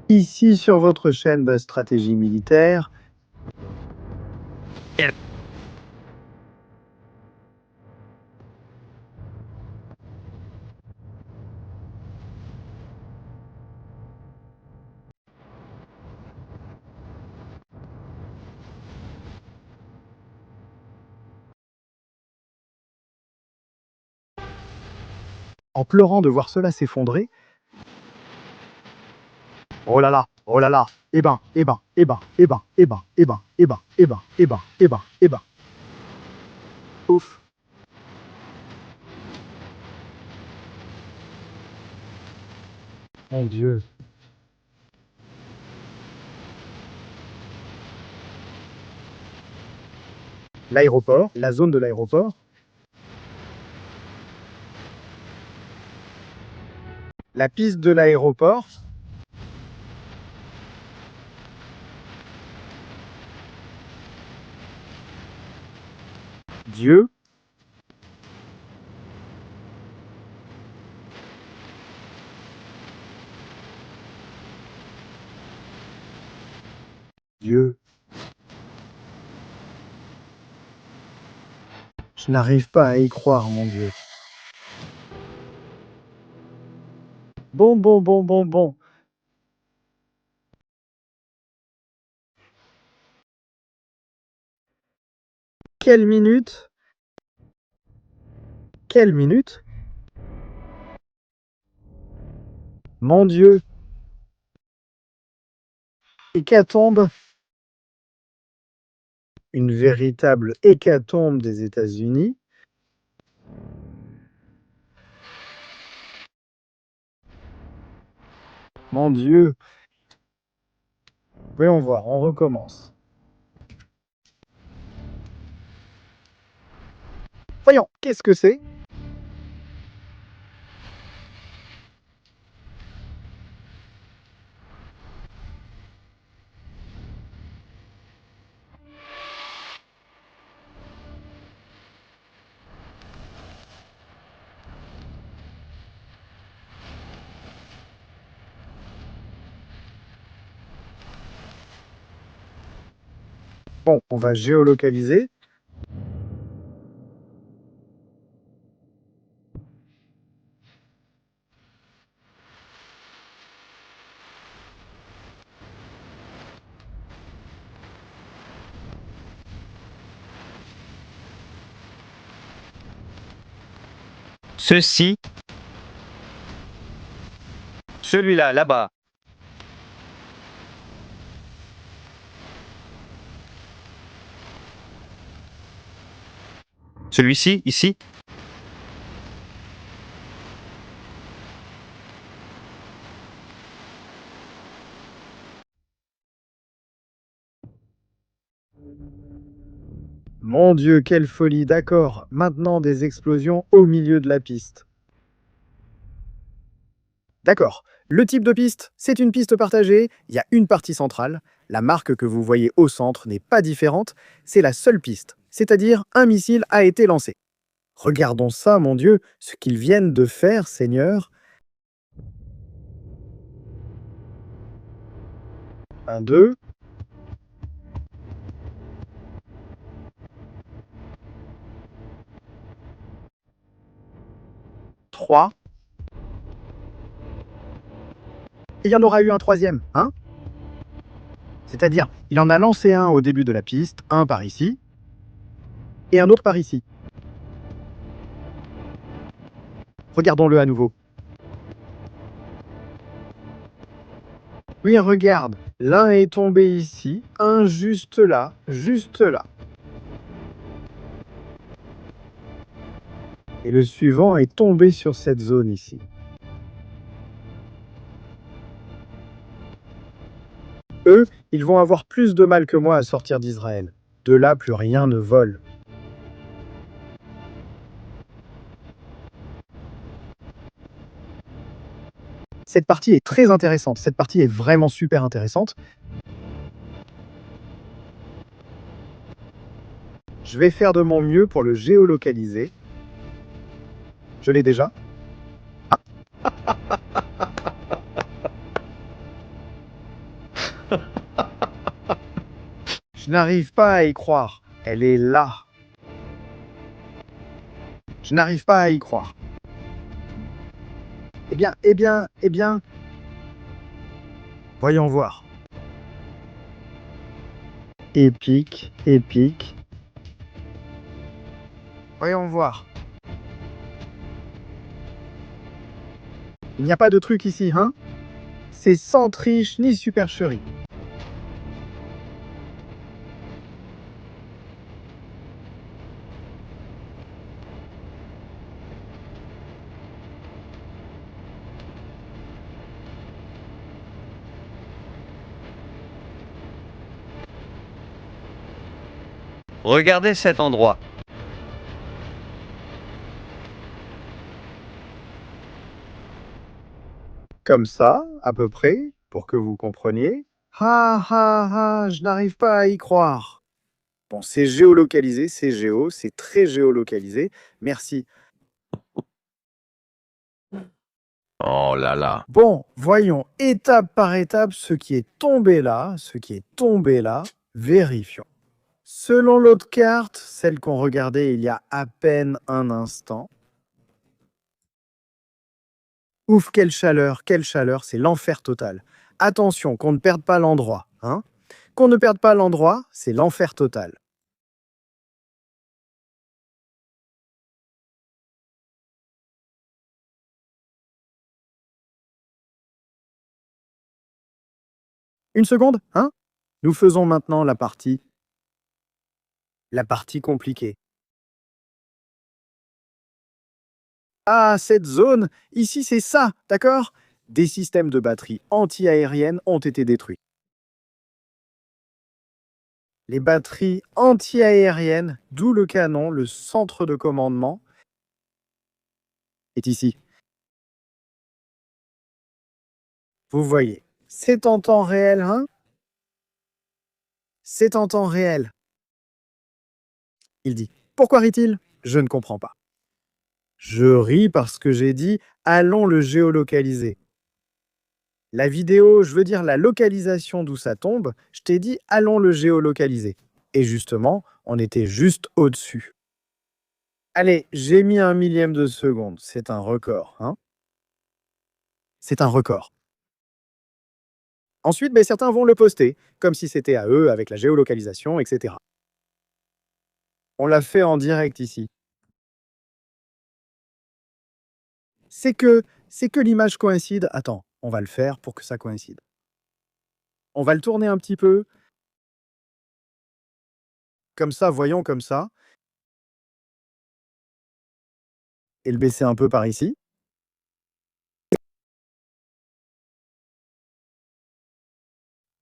Ici sur votre chaîne de stratégie militaire, en pleurant de voir cela s'effondrer. Oh là là, oh là là, eh ben, eh ben, eh ben, eh ben, eh ben, eh ben, eh ben, eh ben, eh ben, eh ben, eh ben. Ouf. Mon Dieu. L'aéroport, la zone de l'aéroport. La piste de l'aéroport. Dieu. Dieu. Je n'arrive pas à y croire, mon Dieu. Bon. Quelle minute? Quelle minute? Mon Dieu. Hécatombe. Une véritable hécatombe des États-Unis. Mon Dieu. Voyons voir, on recommence. Voyons, qu'est-ce que c'est? Bon, on va géolocaliser. Ceci. Celui-là, là-bas. Celui-ci, ici. Mon Dieu, quelle folie, d'accord. Maintenant, des explosions au milieu de la piste. D'accord. Le type de piste, c'est une piste partagée. Il y a une partie centrale. La marque que vous voyez au centre n'est pas différente. C'est la seule piste. C'est-à-dire, un missile a été lancé. Regardons ça, mon Dieu, ce qu'ils viennent de faire, Seigneur. 1, 2. 3. Et il y en aura eu un troisième, hein? C'est-à-dire, il en a lancé un au début de la piste, un par ici, et un autre par ici. Regardons-le à nouveau. Oui, regarde, l'un est tombé ici, un juste là, juste là. Et le suivant est tombé sur cette zone ici. Eux, ils vont avoir plus de mal que moi à sortir d'Israël. De là, plus rien ne vole. Cette partie est très intéressante. Cette partie est vraiment super intéressante. Je vais faire de mon mieux pour le géolocaliser. Je l'ai déjà. Je n'arrive pas à y croire. Elle est là. Je n'arrive pas à y croire. Eh bien. Voyons voir. Épique, épique. Voyons voir. Il n'y a pas de truc ici, hein? C'est sans triche ni supercherie. Regardez cet endroit. Comme ça, à peu près, pour que vous compreniez. Ah ah ah, je n'arrive pas à y croire. Bon, c'est géolocalisé, c'est très géolocalisé. Merci. Oh là là. Bon, voyons étape par étape ce qui est tombé là, ce qui est tombé là. Vérifions. Selon l'autre carte, celle qu'on regardait il y a à peine un instant. Ouf, quelle chaleur, c'est l'enfer total. Attention, qu'on ne perde pas l'endroit, hein? Qu'on ne perde pas l'endroit, c'est l'enfer total. Une seconde, hein? Nous faisons maintenant la partie compliquée. Ah, cette zone, ici c'est ça, d'accord? Des systèmes de batterie anti-aériennes ont été détruits. Les batteries anti-aériennes, d'où le canon, le centre de commandement, est ici. Vous voyez, c'est en temps réel, hein? C'est en temps réel. Il dit, pourquoi rit-il? Je ne comprends pas. Je ris parce que j'ai dit, allons le géolocaliser. La vidéo, je veux dire la localisation d'où ça tombe, je t'ai dit, allons le géolocaliser. Et justement, on était juste au-dessus. Allez, j'ai mis 1 millième de seconde. C'est un record, hein? C'est un record. Ensuite, ben, certains vont le poster, comme si c'était à eux, avec la géolocalisation, etc. On l'a fait en direct ici. C'est que l'image coïncide. Attends, on va le faire pour que ça coïncide. On va le tourner un petit peu. Comme ça, voyons comme ça. Et le baisser un peu par ici.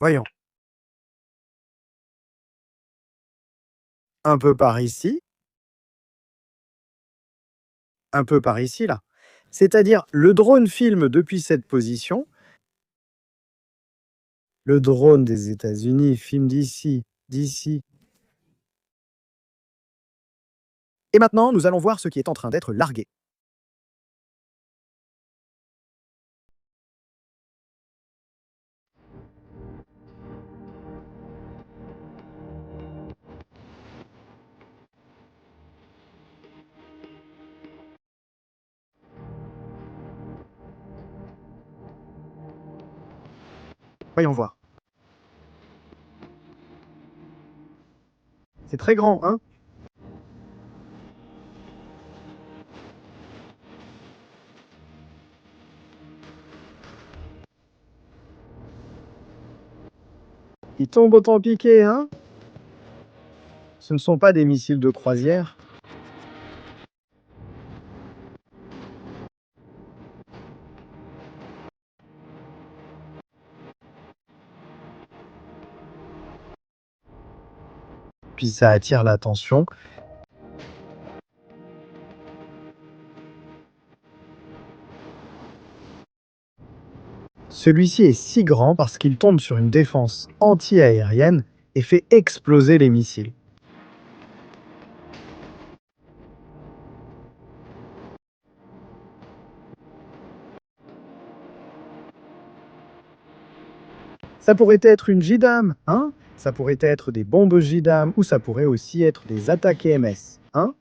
Voyons. Un peu par ici. Un peu par ici, là. C'est-à-dire, le drone filme depuis cette position. Le drone des États-Unis filme d'ici, d'ici. Et maintenant, nous allons voir ce qui est en train d'être largué. Voyons voir. C'est très grand, hein? Il tombe autant piqué, hein? Ce ne sont pas des missiles de croisière. Puis ça attire l'attention. Celui-ci est si grand parce qu'il tombe sur une défense anti-aérienne et fait exploser les missiles. Ça pourrait être une JDAM, hein? Ça pourrait être des bombes JDAM ou ça pourrait aussi être des attaques EMS, hein?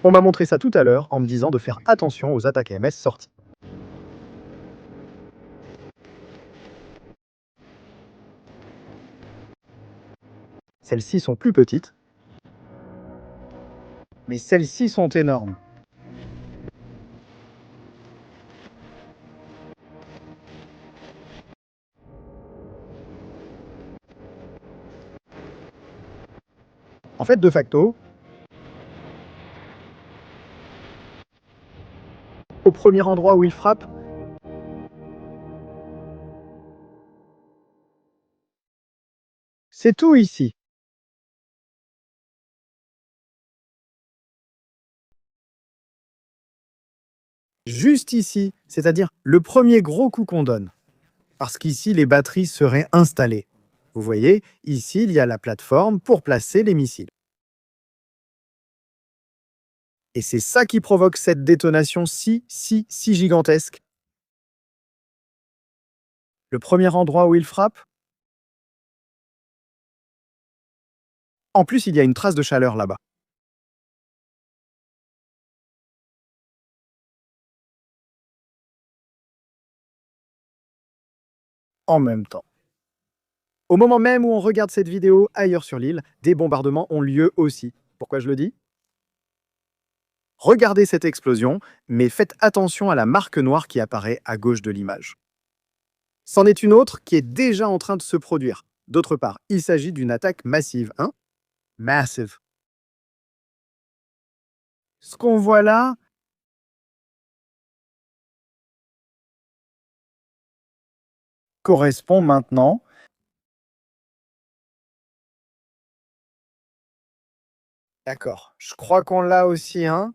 On m'a montré ça tout à l'heure en me disant de faire attention aux attaques EMS sorties. Celles-ci sont plus petites, mais celles-ci sont énormes. En fait, de facto, au premier endroit où il frappe, c'est tout ici. Juste ici, c'est-à-dire le premier gros coup qu'on donne. Parce qu'ici, les batteries seraient installées. Vous voyez, ici, il y a la plateforme pour placer les missiles. Et c'est ça qui provoque cette détonation si gigantesque. Le premier endroit où il frappe. En plus, il y a une trace de chaleur là-bas. En même temps. Au moment même où on regarde cette vidéo ailleurs sur l'île, des bombardements ont lieu aussi. Pourquoi je le dis? Regardez cette explosion, mais faites attention à la marque noire qui apparaît à gauche de l'image. C'en est une autre qui est déjà en train de se produire. D'autre part, il s'agit d'une attaque massive, hein? Massive. Ce qu'on voit là correspond maintenant D'accord. Je crois qu'on l'a aussi, hein?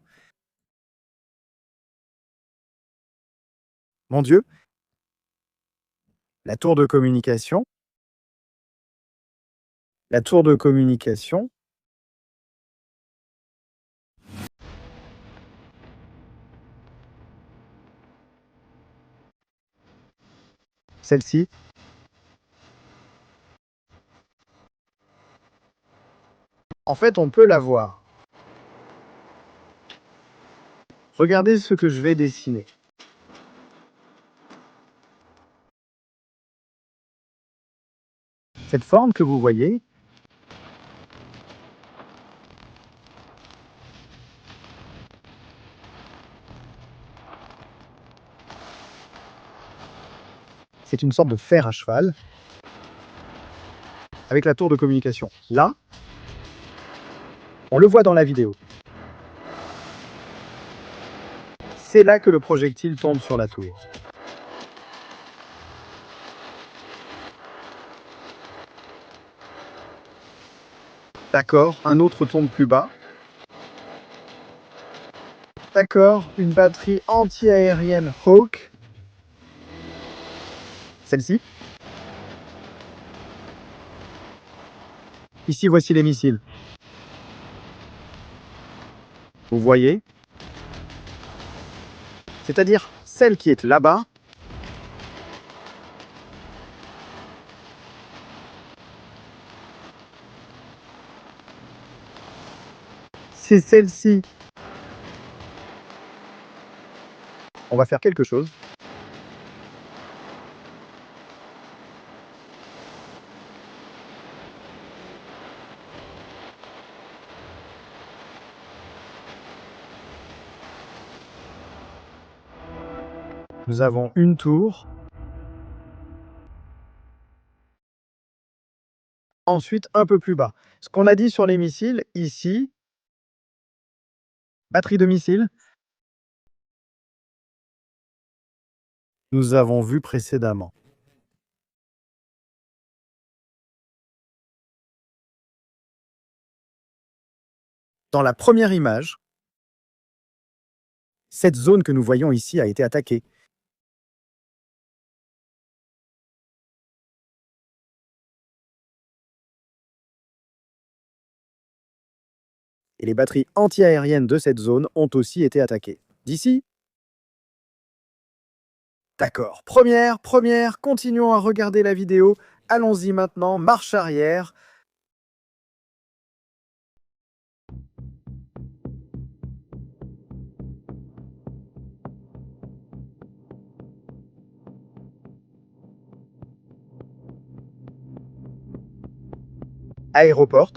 Mon Dieu, la tour de communication. La tour de communication. Celle-ci. En fait, on peut la voir. Regardez ce que je vais dessiner. Cette forme que vous voyez, c'est une sorte de fer à cheval avec la tour de communication. Là, on le voit dans la vidéo. C'est là que le projectile tombe sur la tour. D'accord, un autre tombe plus bas. D'accord, une batterie anti-aérienne Hawk. Celle-ci. Ici, voici les missiles. Vous voyez? C'est-à-dire celle qui est là-bas. C'est celle-ci. On va faire quelque chose. Nous avons une tour. Ensuite, un peu plus bas. Ce qu'on a dit sur les missiles, ici, batterie de missiles, nous avons vu précédemment. Dans la première image, cette zone que nous voyons ici a été attaquée. Et les batteries anti-aériennes de cette zone ont aussi été attaquées. D'ici? D'accord. Première, continuons à regarder la vidéo. Allons-y maintenant, marche arrière. Aéroport.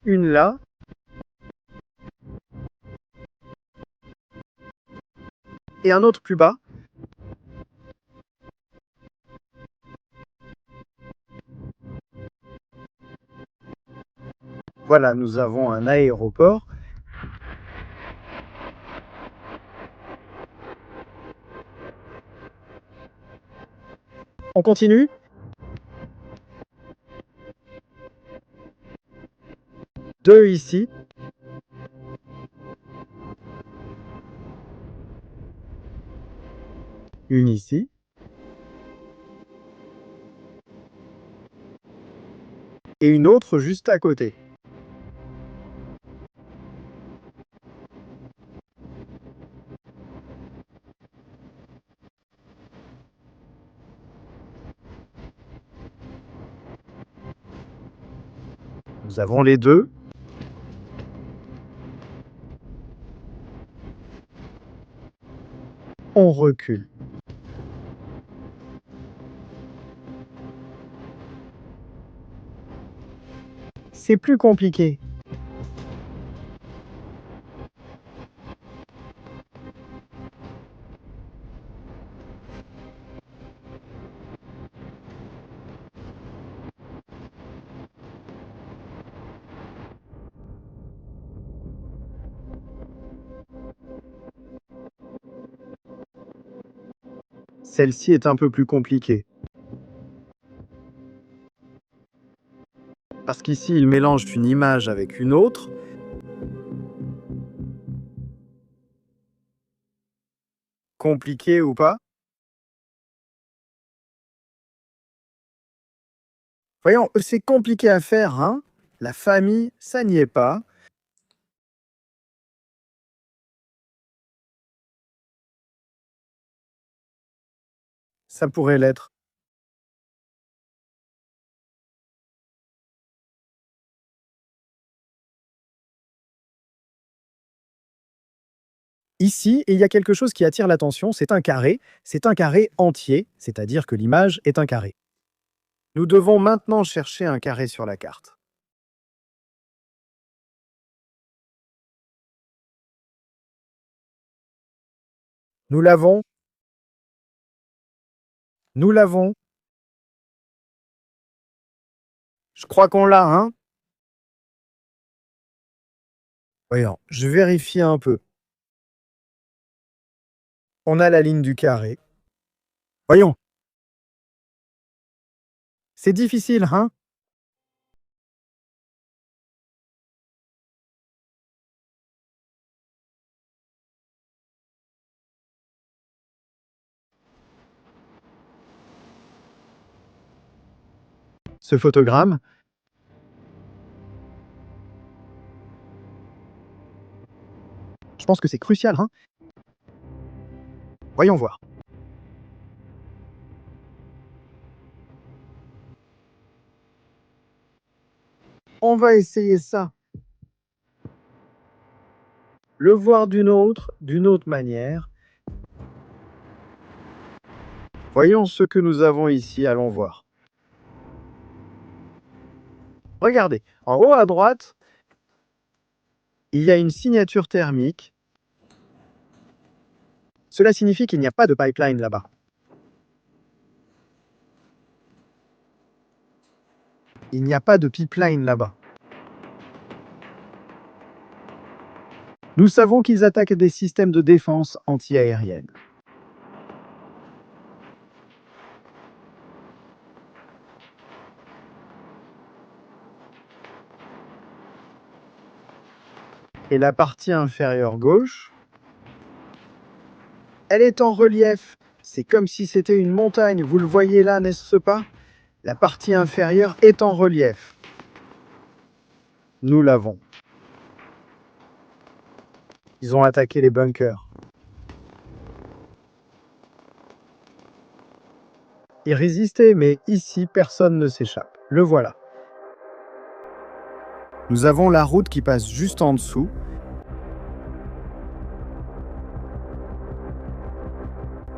Une là. Et un autre plus bas. Voilà, nous avons un aéroport. On continue? Deux ici. Une ici. Et une autre juste à côté. Nous avons les deux. On recule. C'est plus compliqué. Celle-ci est un peu plus compliquée. Parce qu'ici, il mélange une image avec une autre. Compliqué ou pas? Voyons, c'est compliqué à faire, hein? La famille, ça n'y est pas. Ça pourrait l'être. Ici, il y a quelque chose qui attire l'attention, c'est un carré. C'est un carré entier, c'est-à-dire que l'image est un carré. Nous devons maintenant chercher un carré sur la carte. Nous l'avons. Nous l'avons. Je crois qu'on l'a, hein? Voyons, je vérifie un peu. On a la ligne du carré. Voyons. C'est difficile, hein? Ce photogramme. Je pense que c'est crucial, hein? Voyons voir. On va essayer ça. Le voir d'une autre manière. Voyons ce que nous avons ici, allons voir. Regardez, en haut à droite, il y a une signature thermique. Cela signifie qu'il n'y a pas de pipeline là-bas. Il n'y a pas de pipeline là-bas. Nous savons qu'ils attaquent des systèmes de défense anti-aérienne. Et la partie inférieure gauche, elle est en relief. C'est comme si c'était une montagne. Vous le voyez là, n'est-ce pas? La partie inférieure est en relief. Nous l'avons. Ils ont attaqué les bunkers. Ils résistaient, mais ici, personne ne s'échappe. Le voilà. Nous avons la route qui passe juste en dessous.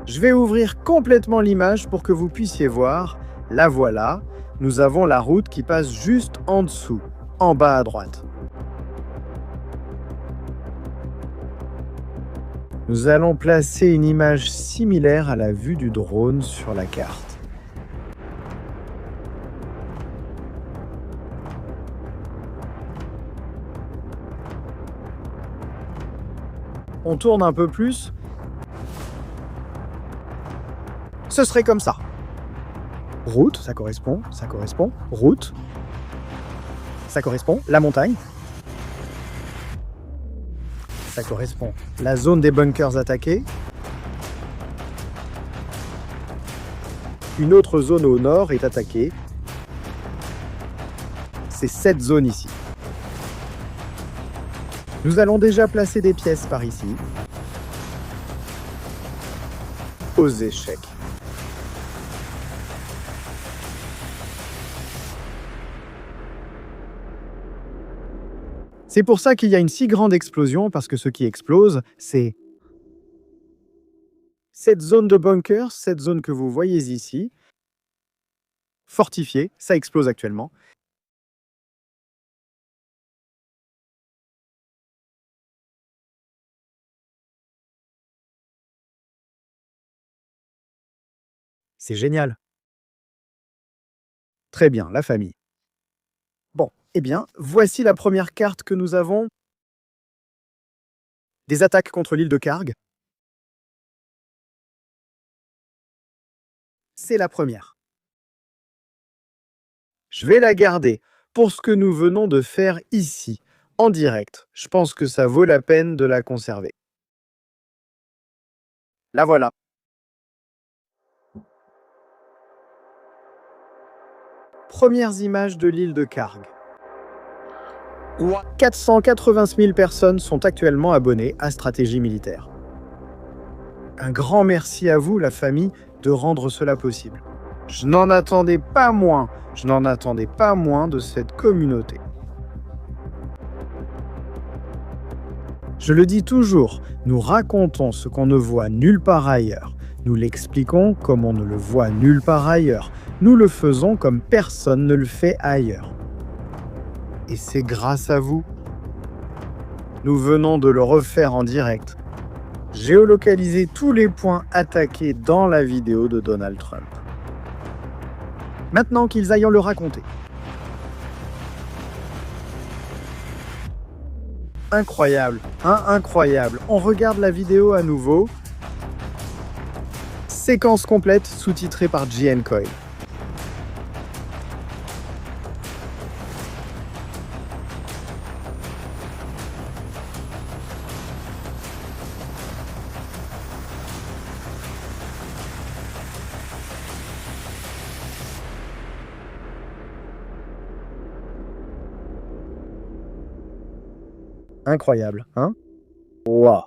Je vais ouvrir complètement l'image pour que vous puissiez voir. La voilà. Nous avons la route qui passe juste en dessous, en bas à droite. Nous allons placer une image similaire à la vue du drone sur la carte. On tourne un peu plus. Ce serait comme ça. Route, ça correspond. Route. Ça correspond. La montagne. Ça correspond. La zone des bunkers attaqués. Une autre zone au nord est attaquée. C'est cette zone ici. Nous allons déjà placer des pièces par ici. Aux échecs. C'est pour ça qu'il y a une si grande explosion, parce que ce qui explose, c'est cette zone de bunker, cette zone que vous voyez ici, fortifiée, ça explose actuellement. C'est génial. Très bien, la famille. Bon, eh bien, voici la première carte que nous avons. Des attaques contre l'île de Karg. c'est la première. Je vais la garder pour ce que nous venons de faire ici, en direct. Je pense que ça vaut la peine de la conserver. La voilà. Premières images de l'île de Karg. 486 000 personnes sont actuellement abonnées à Stratégie Militaire. Un grand merci à vous, la famille, de rendre cela possible. Je n'en attendais pas moins de cette communauté. Je le dis toujours, nous racontons ce qu'on ne voit nulle part ailleurs. Nous l'expliquons comme on ne le voit nulle part ailleurs. Nous le faisons comme personne ne le fait ailleurs. Et c'est grâce à vous. Nous venons de le refaire en direct. Géolocaliser tous les points attaqués dans la vidéo de Donald Trump. Maintenant qu'ils aillent le raconter. Incroyable, hein, incroyable. On regarde la vidéo à nouveau. Séquence complète sous-titrée par JN Coyle. Incroyable, hein? Waouh!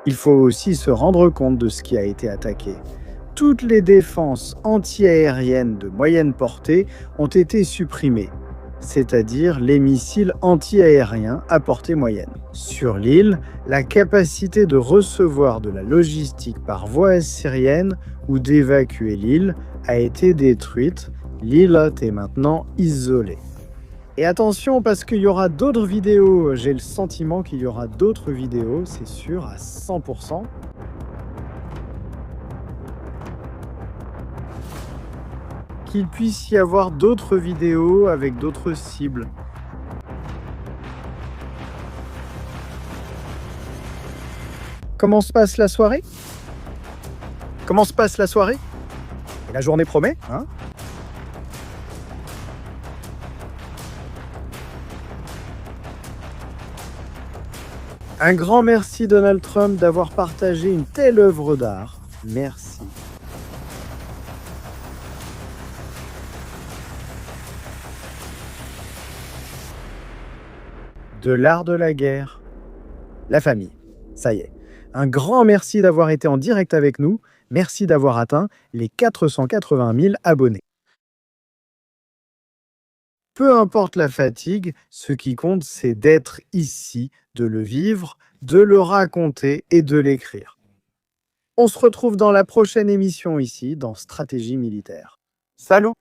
Il faut aussi se rendre compte de ce qui a été attaqué. Toutes les défenses anti-aériennes de moyenne portée ont été supprimées, c'est-à-dire les missiles anti-aériens à portée moyenne. Sur l'île, la capacité de recevoir de la logistique par voie aérienne ou d'évacuer l'île a été détruite. L'île est maintenant isolée. Et attention, parce qu'il y aura d'autres vidéos, j'ai le sentiment qu'il y aura d'autres vidéos, c'est sûr, à 100%. Qu'il puisse y avoir d'autres vidéos avec d'autres cibles. Comment se passe la soirée? Comment se passe la soirée? Et la journée promet, hein? Un grand merci Donald Trump d'avoir partagé une telle œuvre d'art. Merci. De l'art de la guerre. La famille. Ça y est. Un grand merci d'avoir été en direct avec nous. Merci d'avoir atteint les 480 000 abonnés. Peu importe la fatigue, ce qui compte, c'est d'être ici, de le vivre, de le raconter et de l'écrire. On se retrouve dans la prochaine émission ici, dans Stratégie Militaire. Salut!